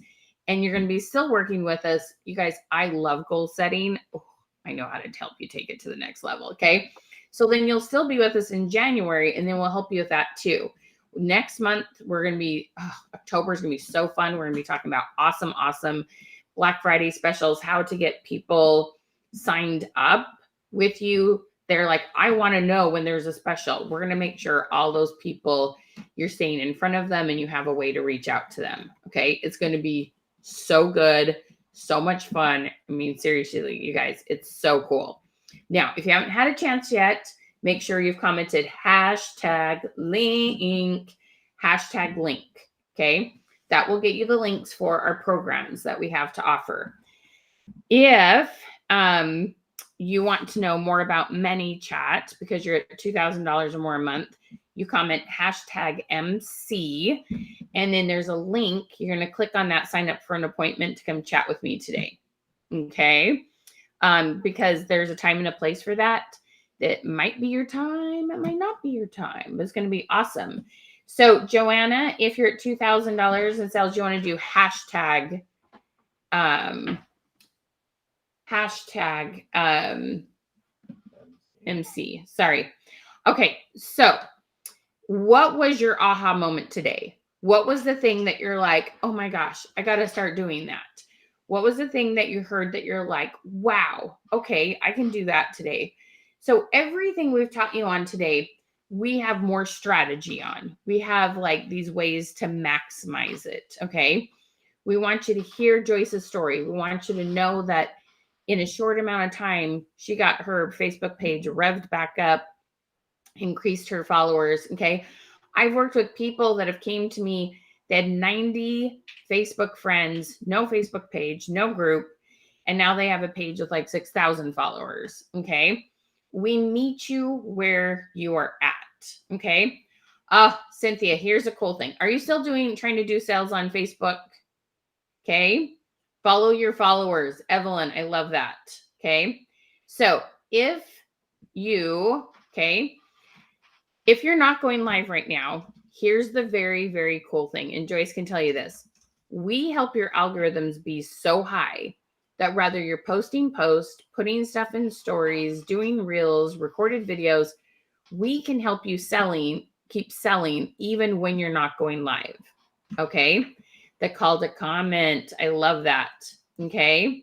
And you're going to be still working with us. You guys, I love goal setting. Oh, I know how to help you take it to the next level. Okay. So then you'll still be with us in January, and then we'll help you with that too. Next month, we're going to be, October is going to be so fun. We're going to be talking about awesome Black Friday specials, how to get people signed up with you. They're like, I want to know when there's a special. We're going to make sure all those people, you're staying in front of them and you have a way to reach out to them. Okay. It's going to be so good. So much fun. I mean, seriously, you guys, it's so cool. Now, if you haven't had a chance yet, make sure you've commented #link, #link. Okay. That will get you the links for our programs that we have to offer. If you want to know more about ManyChat because you're at $2,000 or more a month, you comment #MC, and then there's a link. You're going to click on that, sign up for an appointment to come chat with me today. Okay. Because there's a time and a place for that. That might be your time. It might not be your time, but it's going to be awesome. So Joanna, if you're at $2,000 in sales, you want to do MC. Sorry. Okay. So what was your aha moment today? What was the thing that you're like, oh my gosh, I got to start doing that? What was the thing that you heard that you're like, wow, okay, I can do that today? So everything we've taught you on today, we have more strategy on. We have like these ways to maximize it. Okay. We want you to hear Joyce's story. We want you to know that in a short amount of time, she got her Facebook page revved back up, increased her followers. Okay. I've worked with people that have came to me. They had 90 Facebook friends, no Facebook page, no group. And now they have a page with like 6,000 followers. Okay. We meet you where you are at. Okay. Cynthia, here's a cool thing. Are you still trying to do sales on Facebook? Okay. Follow your followers. Evelyn, I love that. Okay. So if you're not going live right now, here's the very, very cool thing. And Joyce can tell you this. We help your algorithms be so high that whether you're posting posts, putting stuff in stories, doing reels, recorded videos, we can help you keep selling even when you're not going live. Okay. The call to comment. I love that. Okay.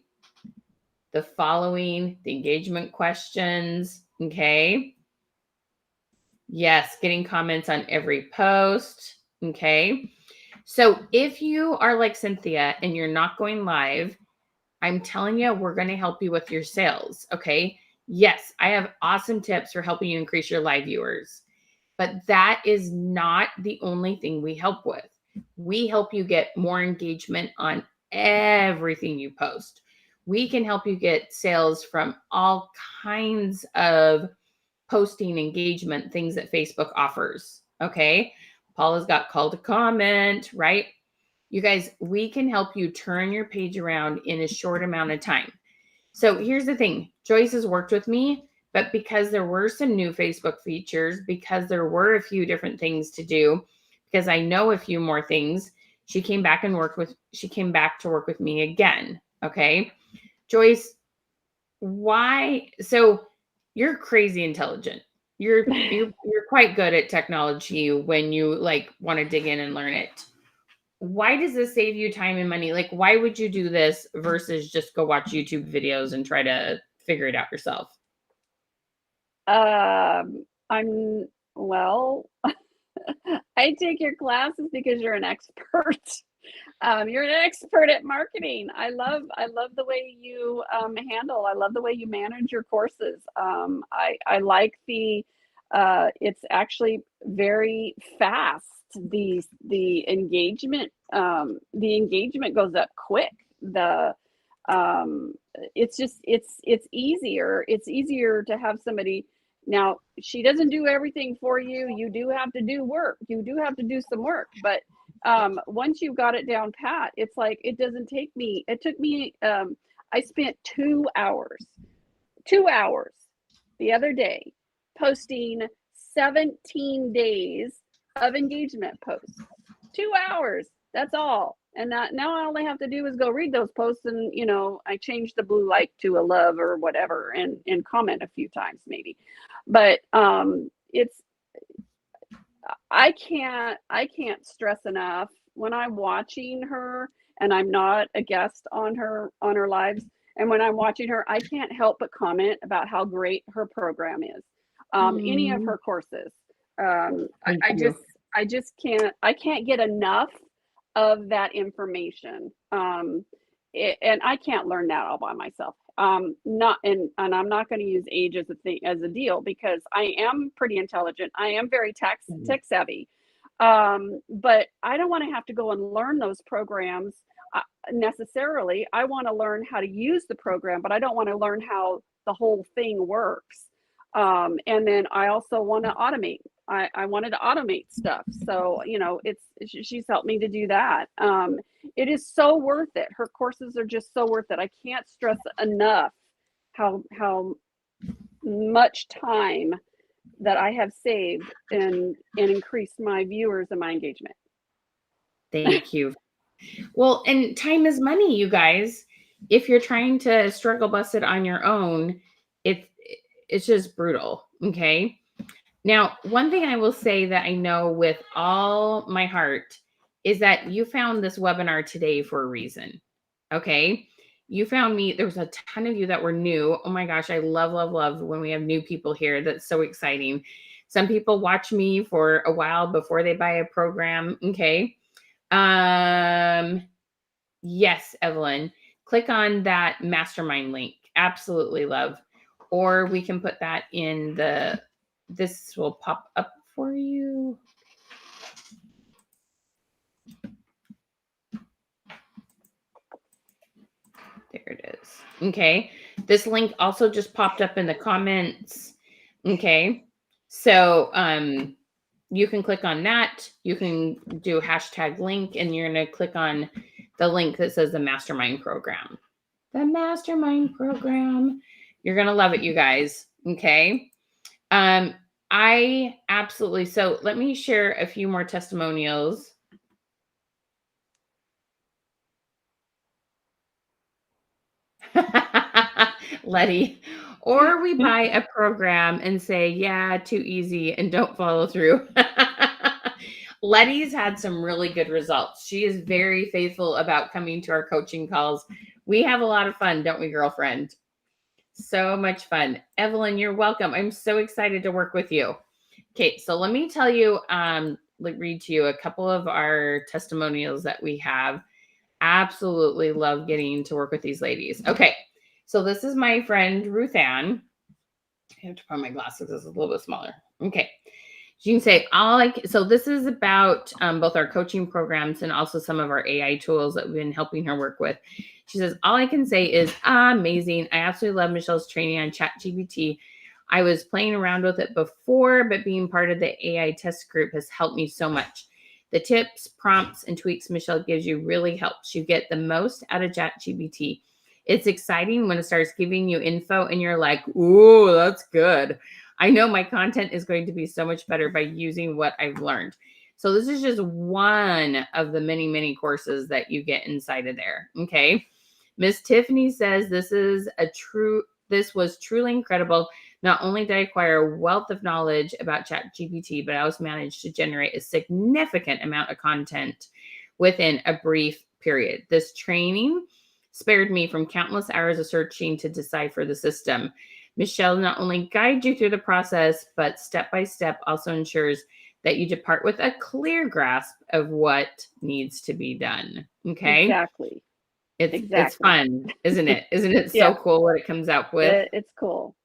The following, the engagement questions. Okay. Yes, getting comments on every post. Okay. So if you are like Cynthia and you're not going live, I'm telling you, we're going to help you with your sales. Okay. Yes, I have awesome tips for helping you increase your live viewers, but that is not the only thing we help with. We help you get more engagement on everything you post. We can help you get sales from all kinds of posting engagement things that Facebook offers. Okay. Paula's got call to comment, right? You guys, we can help you turn your page around in a short amount of time. So here's the thing. Joyce has worked with me, but because there were some new Facebook features, because there were a few different things to do, because I know a few more things, she came back to work with me again. Okay. Joyce, why? So you're crazy intelligent. You're quite good at technology when you like want to dig in and learn it. Why does this save you time and money? Like, why would you do this versus just go watch YouTube videos and try to figure it out yourself? I'm well. I take your classes because you're an expert. You're an expert at marketing. I love the way you handle. I love the way you manage your courses. I like it's actually very fast. The engagement goes up quick. It's easier. It's easier to have somebody. Now, she doesn't do everything for you. You do have to do work. You do have to do some work, but once you've got it down pat, it's like it took me I spent 2 hours the other day posting 17 days of engagement posts. 2 hours, that's all. And now I only have to do is go read those posts, and I change the blue light to a love or whatever, and comment a few times maybe. But it's I can't stress enough when I'm watching her, and I'm not a guest on her lives, and when I'm watching her, I can't help but comment about how great her program is. Any of her courses. I just can't get enough of that information. And I can't learn that all by myself. And I'm not going to use age as a deal, because I am pretty intelligent. I am very tech savvy. But I don't want to have to go and learn those programs necessarily. I want to learn how to use the program, but I don't want to learn how the whole thing works. And then I also want to automate. I wanted to automate stuff. So, she's helped me to do that. It is so worth it. Her courses are just so worth it. I can't stress enough how much time that I have saved and increased my viewers and my engagement. Thank you. Well, and time is money, you guys. If you're trying to struggle bust it on your own, it's just brutal. Okay. Now, one thing I will say that I know with all my heart is that you found this webinar today for a reason. Okay. You found me. There was a ton of you that were new. Oh my gosh. I love when we have new people here. That's so exciting. Some people watch me for a while before they buy a program. Okay. Yes, Evelyn, click on that mastermind link. Absolutely love. Or we can put that in this will pop up for you. There it is. Okay. This link also just popped up in the comments. Okay. So, you can click on that. You can do hashtag link, and you're going to click on the link that says the mastermind program. the mastermind program. You're going to love it, you guys. Okay. I absolutely, so let me share a few more testimonials. Letty, or we buy a program and say, yeah, too easy, and don't follow through. Letty's had some really good results. She is very faithful about coming to our coaching calls. We have a lot of fun, don't we, girlfriend? So much fun. Evelyn, you're welcome. I'm so excited to work with you. Okay, so let me tell you, read to you a couple of our testimonials that we have. Absolutely love getting to work with these ladies. Okay, so this is my friend Ruth Ann. I have to put on my glasses. This is a little bit smaller. Okay. You can say so this is about both our coaching programs and also some of our AI tools that we've been helping her work with. She says, all I can say is amazing. I absolutely love Michelle's training on ChatGPT. I was playing around with it before, but being part of the AI test group has helped me so much. The tips, prompts, and tweaks Michelle gives you really helps you get the most out of ChatGPT. It's exciting when it starts giving you info and you're like, ooh, that's good. I know my content is going to be so much better by using what I've learned. So this is just one of the many, many courses that you get inside of there. Okay. Miss Tiffany says this was truly incredible. Not only did I acquire a wealth of knowledge about ChatGPT, but I also managed to generate a significant amount of content within a brief period. This training spared me from countless hours of searching to decipher the system. Michelle not only guides you through the process, but step by step also ensures that you depart with a clear grasp of what needs to be done. Okay. Exactly. It's fun, isn't it? Isn't it so Yeah. cool what it comes out with? It's cool.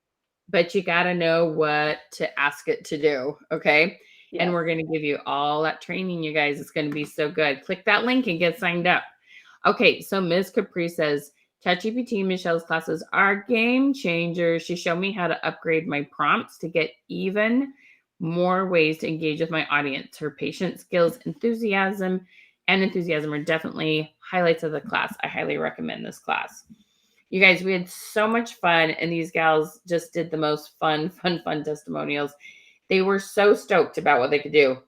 But you got to know what to ask it to do. Okay. Yes. And we're going to give you all that training, you guys. It's going to be so good. Click that link and get signed up. Okay. So Ms. Capri says, ChatGPT Michelle's classes are game changers. She showed me how to upgrade my prompts to get even more ways to engage with my audience. Her patient skills, enthusiasm are definitely highlights of the class. I highly recommend this class. You guys, we had so much fun, and these gals just did the most fun testimonials. They were so stoked about what they could do.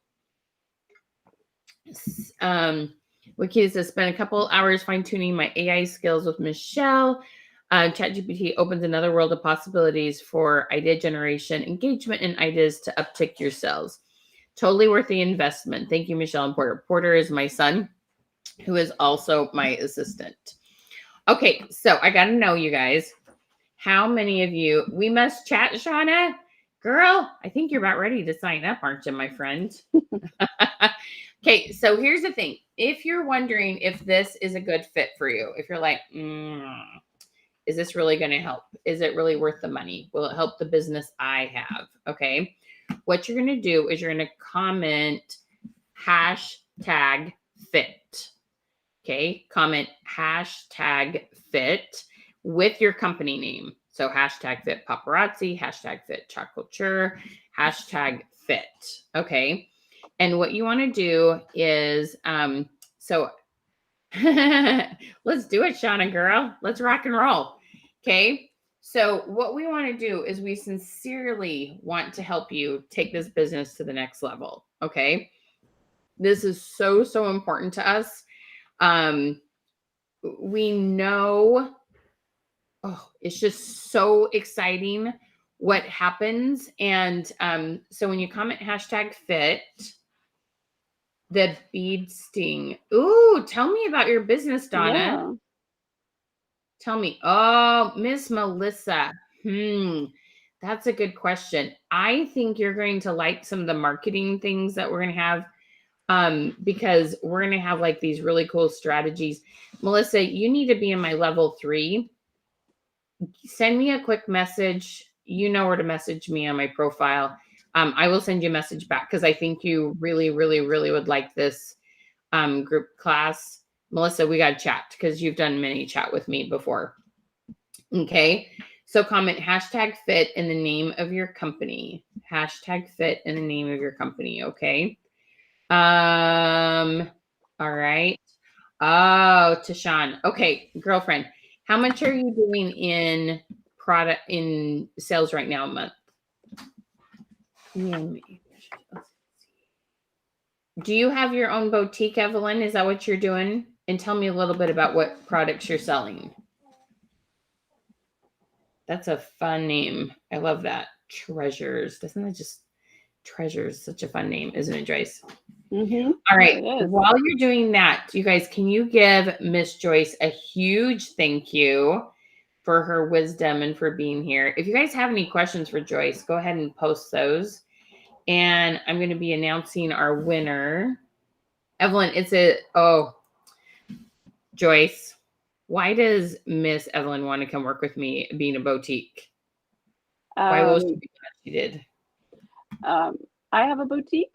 Wiki says, spent a couple hours fine-tuning my AI skills with Michelle. ChatGPT opens another world of possibilities for idea generation, engagement, and ideas to uptick your sales. Totally worth the investment. Thank you, Michelle and Porter. Porter is my son, who is also my assistant. Okay, so I got to know, you guys, how many of you, we must chat, Shauna? Girl, I think you're about ready to sign up, aren't you, my friend? Okay, so here's the thing. If you're wondering if this is a good fit for you, if you're like, is this really going to help? Is it really worth the money? Will it help the business I have? Okay, what you're going to do is you're going to comment #fit. Okay, comment #fit with your company name. So #fit paparazzi, #fit chocolate, #fit. Okay. And what you want to do is, so let's do it, Shauna girl. Let's rock and roll. Okay. So what we want to do is we sincerely want to help you take this business to the next level. Okay. This is so, so important to us. We know, it's just so exciting what happens. And so when you comment #fit, the bead sting. Ooh, tell me about your business, Donna. Yeah. Tell me. Oh, Miss Melissa. That's a good question. I think you're going to like some of the marketing things that we're going to have, because we're going to have like these really cool strategies. Melissa, you need to be in my level 3. Send me a quick message. You know where to message me on my profile. I will send you a message back because I think you really, really, really would like this group class. Melissa, we got to chat because you've done ManyChat with me before. Okay. So comment #fit in the name of your company. #fit in the name of your company. Okay. All right. Oh, Tashawn. Okay, girlfriend. How much are you doing in product in sales right now a month? Do you have your own boutique, Evelyn? Is that what you're doing? And tell me a little bit about what products you're selling. That's a fun name. I love that. Treasures. Doesn't that just Treasures? Such a fun name, isn't it, Joyce? Mm-hmm. All right. It is. While you're doing that, you guys, can you give Miss Joyce a huge thank you for her wisdom and for being here? If you guys have any questions for Joyce, go ahead and post those. And I'm going to be announcing our winner. Evelyn, Joyce, why does Miss Evelyn want to come work with me being a boutique? Why will she be glad she did? I have a boutique.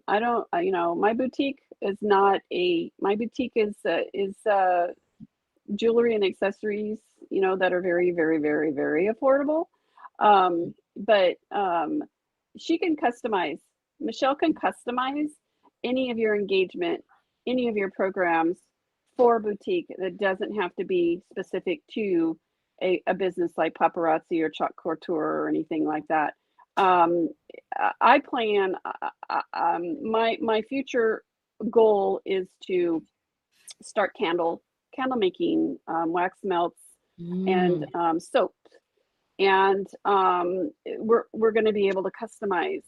I don't, my boutique is not my boutique is jewelry and accessories, that are very, very, very, very affordable. But Michelle can customize any of your engagement, any of your programs for a boutique that doesn't have to be specific to a business like Paparazzi or Chalk Couture or anything like that. I plan, my future goal is to start candle making, wax melts and soap. And we're going to be able to customize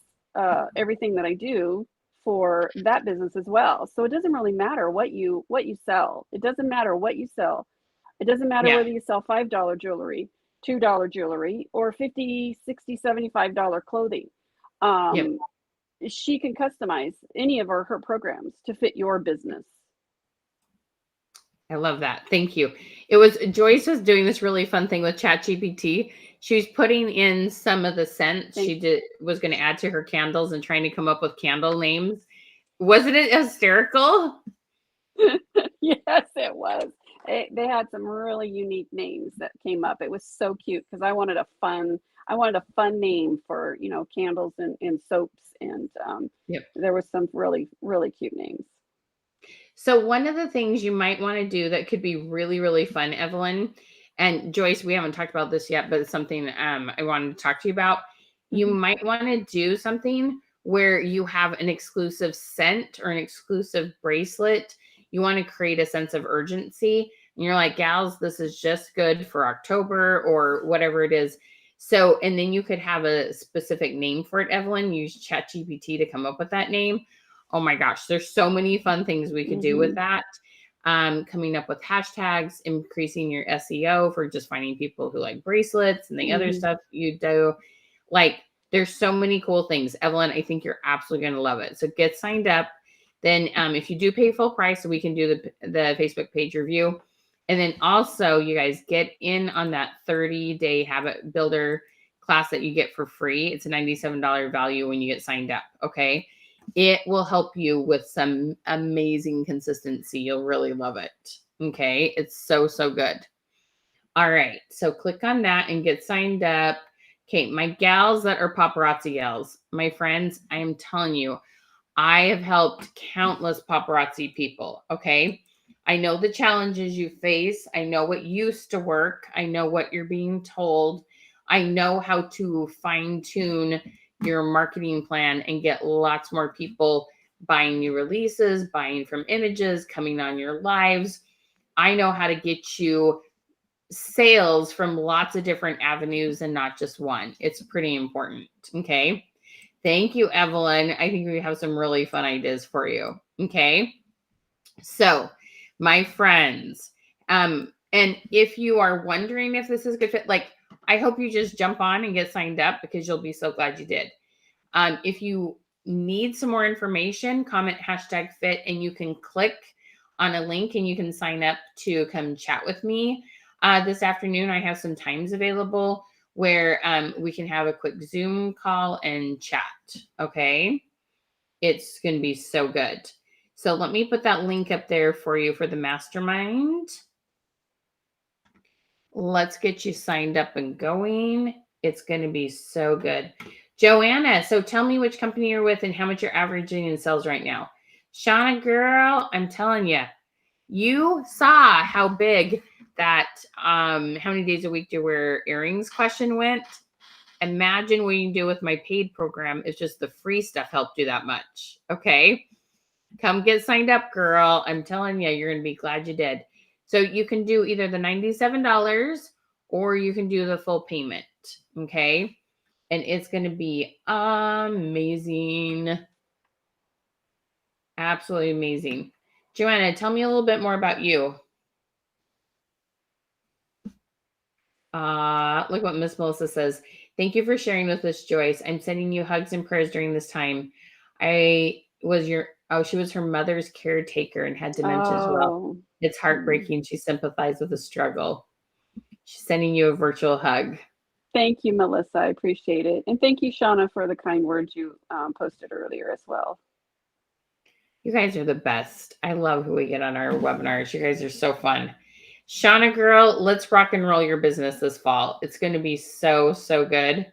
everything that I do for that business as well. So it doesn't really matter what you sell. It doesn't matter what you sell. It doesn't matter whether you sell $5 jewelry, $2 jewelry, or $50, $60, $75 clothing. She can customize any of her programs to fit your business. I love that. Thank you. Joyce was doing this really fun thing with ChatGPT. She was putting in some of the scents was going to add to her candles and trying to come up with candle names. Wasn't it hysterical? Yes, it was. They had some really unique names that came up. It was so cute because I wanted a fun name for, candles and soaps. And there was some really, really cute names. So one of the things you might want to do that could be really, really fun, Evelyn and Joyce, we haven't talked about this yet, but it's something I wanted to talk to you about. You might want to do something where you have an exclusive scent or an exclusive bracelet. You want to create a sense of urgency. And you're like, gals, this is just good for October or whatever it is. So, and then you could have a specific name for it, Evelyn. Use ChatGPT to come up with that name. Oh my gosh, there's so many fun things we could do with that. Coming up with hashtags, increasing your SEO for just finding people who like bracelets and the other stuff you do. Like, there's so many cool things. Evelyn, I think you're absolutely going to love it. So get signed up. Then if you do pay full price, we can do the Facebook page review. And then also, you guys get in on that 30-day habit builder class that you get for free. It's a $97 value when you get signed up. Okay. It will help you with some amazing consistency. You'll really love it. Okay. It's so, so good. All right. So click on that and get signed up. Okay. My gals that are paparazzi gals, my friends, I am telling you, I have helped countless paparazzi people. Okay. I know the challenges you face. I know what used to work. I know what you're being told. I know how to fine tune your marketing plan and get lots more people buying new releases, buying from images, coming on your lives. I know how to get you sales from lots of different avenues and not just one. It's pretty important. Okay. Thank you, Evelyn. I think we have some really fun ideas for you. Okay. So, my friends, and if you are wondering if this is a good fit, like, I hope you just jump on and get signed up because you'll be so glad you did. If you need some more information, comment #fit and you can click on a link and you can sign up to come chat with me. This afternoon, I have some times available where we can have a quick Zoom call and chat. Okay. It's going to be so good. So let me put that link up there for you for the mastermind. Let's get you signed up and going. It's going to be so good. Joanna, so tell me which company you're with and how much you're averaging in sales right now. Shauna, girl, I'm telling you, you saw how big that how many days a week do you wear earrings question went. Imagine what you can do with my paid program. It's just the free stuff helped you that much. Okay. Come get signed up, girl. I'm telling you, you're going to be glad you did. So you can do either the $97 or you can do the full payment. Okay. And it's going to be amazing. Absolutely amazing. Joanna, tell me a little bit more about you. Look what Miss Melissa says. Thank you for sharing with us, Joyce. I'm sending you hugs and prayers during this time. She was her mother's caretaker and had dementia as well. It's heartbreaking. She sympathized with the struggle. She's sending you a virtual hug. Thank you, Melissa. I appreciate it. And thank you, Shauna, for the kind words you posted earlier as well. You guys are the best. I love who we get on our webinars. You guys are so fun. Shauna, girl, let's rock and roll your business this fall. It's going to be so, so good.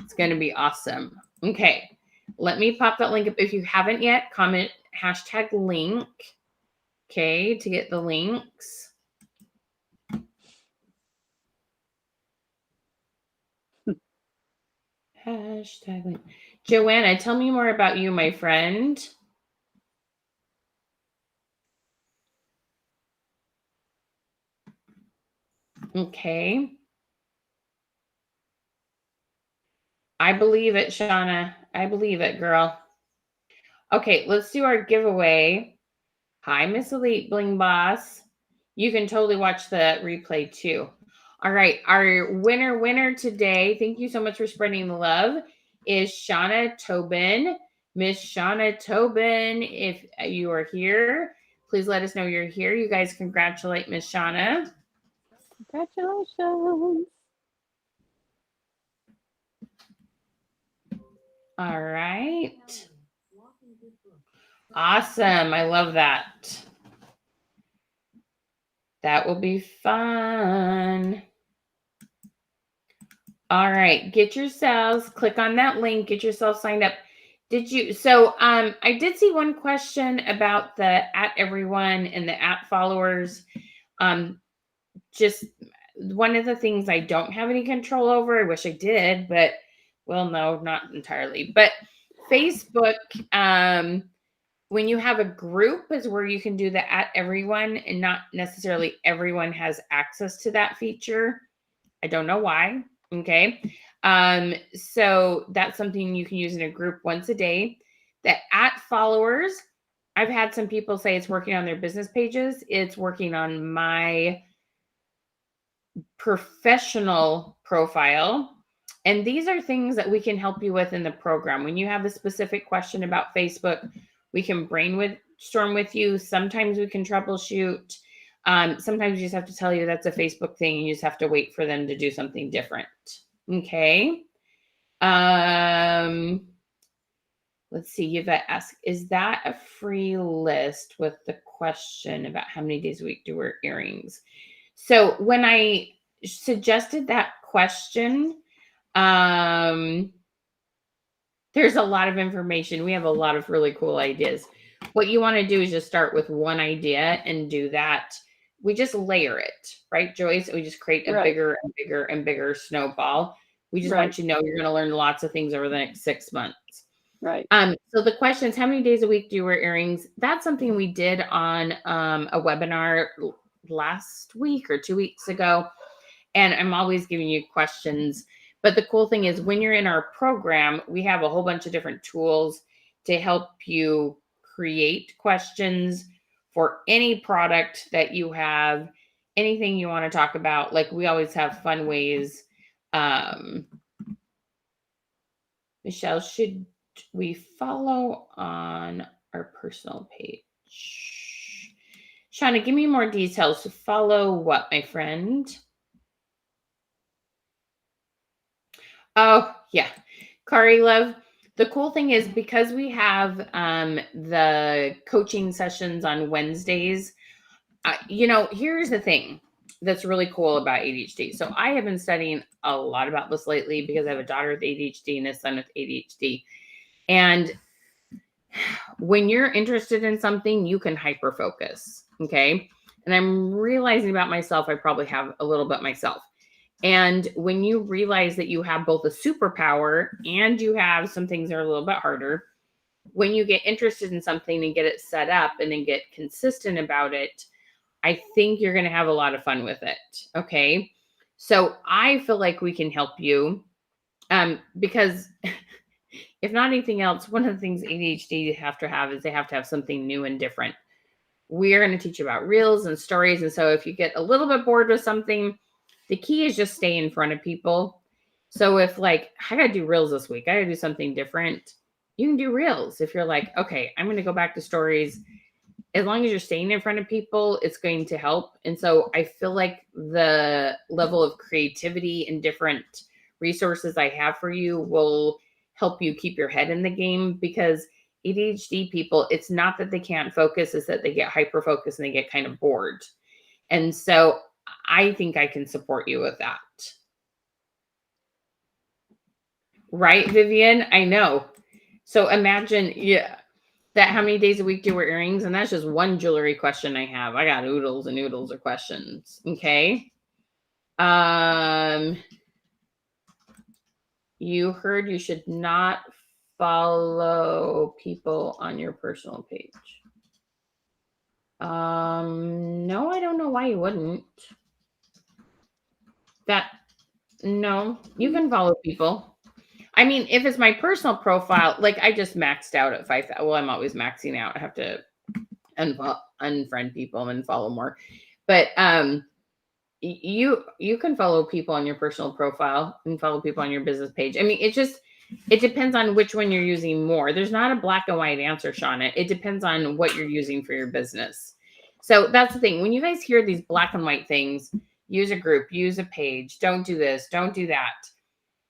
It's going to be awesome. Okay. Let me pop that link up. If you haven't yet, comment #link. Okay. To get the links. #link. Joanna, tell me more about you, my friend. Okay. I believe it, Shauna. I believe it, girl. Okay, let's do our giveaway. Hi, Miss Elite Bling Boss. You can totally watch the replay too. All right, our winner today, thank you so much for spreading the love, is Shauna Tobin. Miss Shauna Tobin, if you are here, please let us know you're here. You guys congratulate Miss Shauna. Congratulations. All right. Awesome. I love that. That will be fun. All right. Get yourselves, click on that link, get yourself signed up. I did see one question about the @everyone and the @followers. Just one of the things I don't have any control over. I wish I did, but well, no, not entirely. But Facebook, when you have a group is where you can do the @everyone, and not necessarily everyone has access to that feature. I don't know why. Okay. So that's something you can use in a group once a day. The @followers, I've had some people say it's working on their business pages. It's working on my professional profile. And these are things that we can help you with in the program. When you have a specific question about Facebook, we can brainstorm with you. Sometimes we can troubleshoot. Sometimes we just have to tell you that's a Facebook thing and you just have to wait for them to do something different. Okay. Let's see. You've asked, is that a free list with the question about how many days a week do we wear earrings? So when I suggested that question, there's a lot of information. We have a lot of really cool ideas. What you want to do is just start with one idea and do that. We just layer it, right, Joyce? We just create a bigger and bigger and bigger snowball. We just want you to know you're going to learn lots of things over the next 6 months. Right. So the question is, how many days a week do you wear earrings? That's something we did on a webinar last week or 2 weeks ago. And I'm always giving you questions. But the cool thing is when you're in our program, we have a whole bunch of different tools to help you create questions for any product that you have, anything you want to talk about. Like we always have fun ways. Michelle, should we follow on our personal page? Shauna, give me more details. Follow what, my friend? Oh, yeah. Kari Love. The cool thing is because we have the coaching sessions on Wednesdays, here's the thing that's really cool about ADHD. So I have been studying a lot about this lately because I have a daughter with ADHD and a son with ADHD. And when you're interested in something, you can hyper focus. Okay. And I'm realizing about myself, I probably have a little bit myself. And when you realize that you have both a superpower and you have some things that are a little bit harder, when you get interested in something and get it set up and then get consistent about it, I think you're going to have a lot of fun with it. Okay. So I feel like we can help you because if not anything else, one of the things ADHD have to have is they have to have something new and different. We're going to teach you about reels and stories. And so if you get a little bit bored with something, the key is just stay in front of people. So if like, I got to do reels this week, I got to do something different, you can do reels. If you're like, okay, I'm going to go back to stories, as long as you're staying in front of people, it's going to help. And so I feel like the level of creativity and different resources I have for you will help you keep your head in the game, because ADHD people, it's not that they can't focus, it's that they get hyper focused and they get kind of bored. And so I think I can support you with that. Right, Vivian? I know. So imagine, yeah, that how many days a week do you wear earrings? And that's just one jewelry question I have. I got oodles and oodles of questions. Okay. You heard you should not follow people on your personal page. No, I don't know why you wouldn't. No, you can follow people. I mean, if it's my personal profile, like I just maxed out at 5,000. Well, I'm always maxing out. I have to unfriend people and follow more. But you can follow people on your personal profile and follow people on your business page. I mean, it depends on which one you're using more. There's not a black and white answer, Shauna. It depends on what you're using for your business. So that's the thing. When you guys hear these black and white things, use a group, use a page, don't do this, don't do that.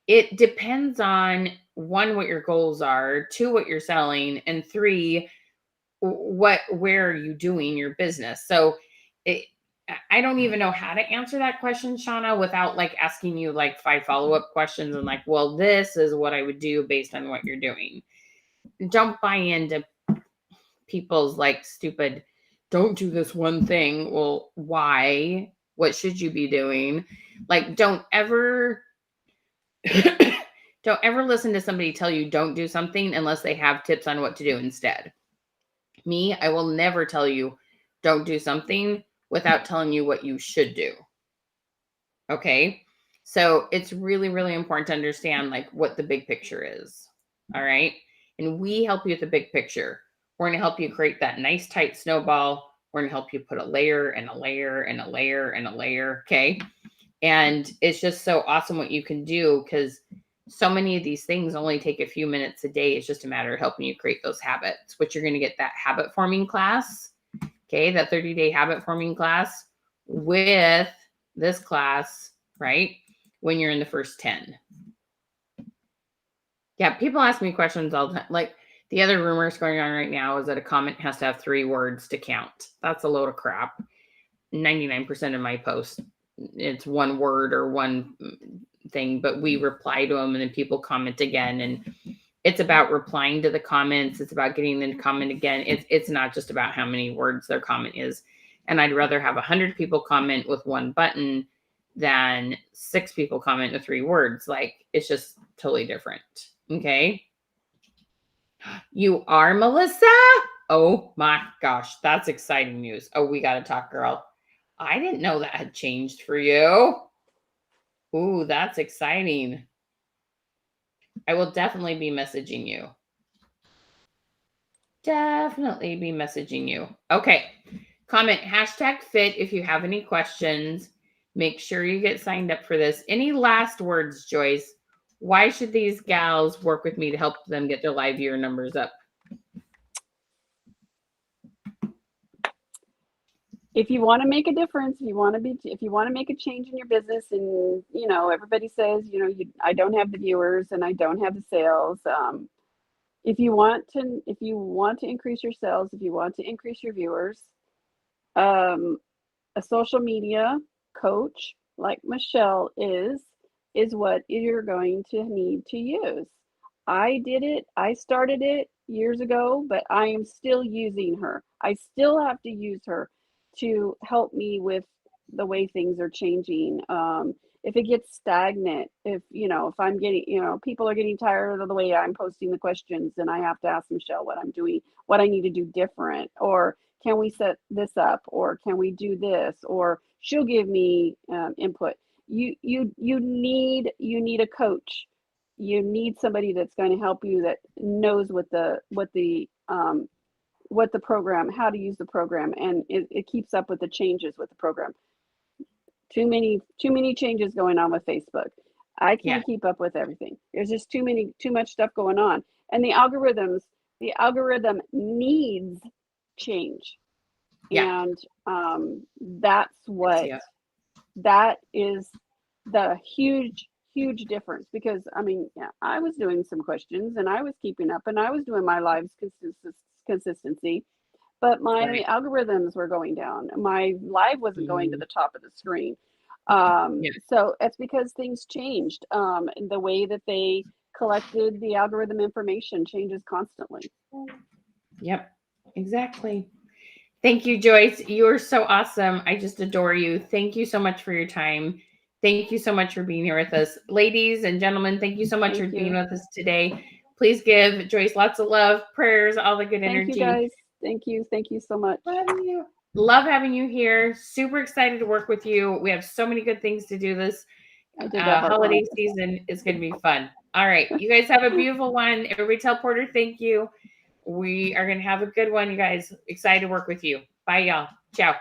It depends on, one, what your goals are, two, what you're selling, and three, where are you doing your business. So I don't even know how to answer that question, Shauna, without like asking you like 5 follow-up questions and like, well, this is what I would do based on what you're doing. Don't buy into people's like stupid, don't do this one thing. Well, why? What should you be doing? Like, don't ever listen to somebody tell you don't do something unless they have tips on what to do instead. Me, I will never tell you don't do something without telling you what you should do. Okay. So it's really, really important to understand like what the big picture is. All right. And we help you with the big picture. We're going to help you create that nice tight snowball. We're going to help you put a layer and a layer and a layer and a layer. Okay. And it's just so awesome what you can do, because so many of these things only take a few minutes a day. It's just a matter of helping you create those habits, which you're going to get that habit forming class. Okay. That 30-day habit forming class with this class, right? When you're in the first 10. Yeah. People ask me questions all the time. Like the other rumors going on right now is that a comment has to have 3 words to count. That's a load of crap. 99% of my posts, it's 1 word or one thing, but we reply to them and then people comment again. And it's about replying to the comments. It's about getting them to comment again. It's not just about how many words their comment is. And I'd rather have 100 people comment with 1 button than 6 people comment with 3 words. Like, it's just totally different. Okay. You are Melissa? Oh my gosh. That's exciting news. Oh, we got to talk, girl. I didn't know that had changed for you. Ooh, that's exciting. I will definitely be messaging you. Definitely be messaging you. Okay. Comment #fit if you have any questions. Make sure you get signed up for this. Any last words, Joyce? Why should these gals work with me to help them get their live viewer numbers up? If you want to make a difference, if you want to make a change in your business, and everybody says, I don't have the viewers and I don't have the sales. If you want to increase your sales, if you want to increase your viewers, a social media coach like Michelle is what you're going to need to use. I did it. I started it years ago, but I am still using her. I still have to use her to help me with the way things are changing. If it gets stagnant, if I'm getting, people are getting tired of the way I'm posting the questions, and I have to ask Michelle what I'm doing, what I need to do different, or can we set this up, or can we do this, or she'll give me input. You need a coach. You need somebody that's going to help you, that knows what the program, how to use the program, and it keeps up with the changes with the program. Too many changes going on with Facebook. I can't keep up with everything. There's just too much stuff going on, and the algorithm needs change. And that's what that is the huge difference. Because I was doing some questions, and I was keeping up, and I was doing my lives consistency, but my algorithms were going down. My live wasn't going to the top of the screen. So it's because things changed. The way that they collected the algorithm information changes constantly. Yep, exactly. Thank you, Joyce. You're so awesome. I just adore you. Thank you so much for your time. Thank you so much for being here with us. Ladies and gentlemen, thank you so much for being with us today. Please give Joyce lots of love, prayers, all the good energy. Thank you, guys. Thank you so much. Love having you here. Super excited to work with you. We have so many good things to do this holiday season. Is going to be fun. All right. You guys have a beautiful one. Everybody tell Porter thank you. We are going to have a good one, you guys. Excited to work with you. Bye, y'all. Ciao.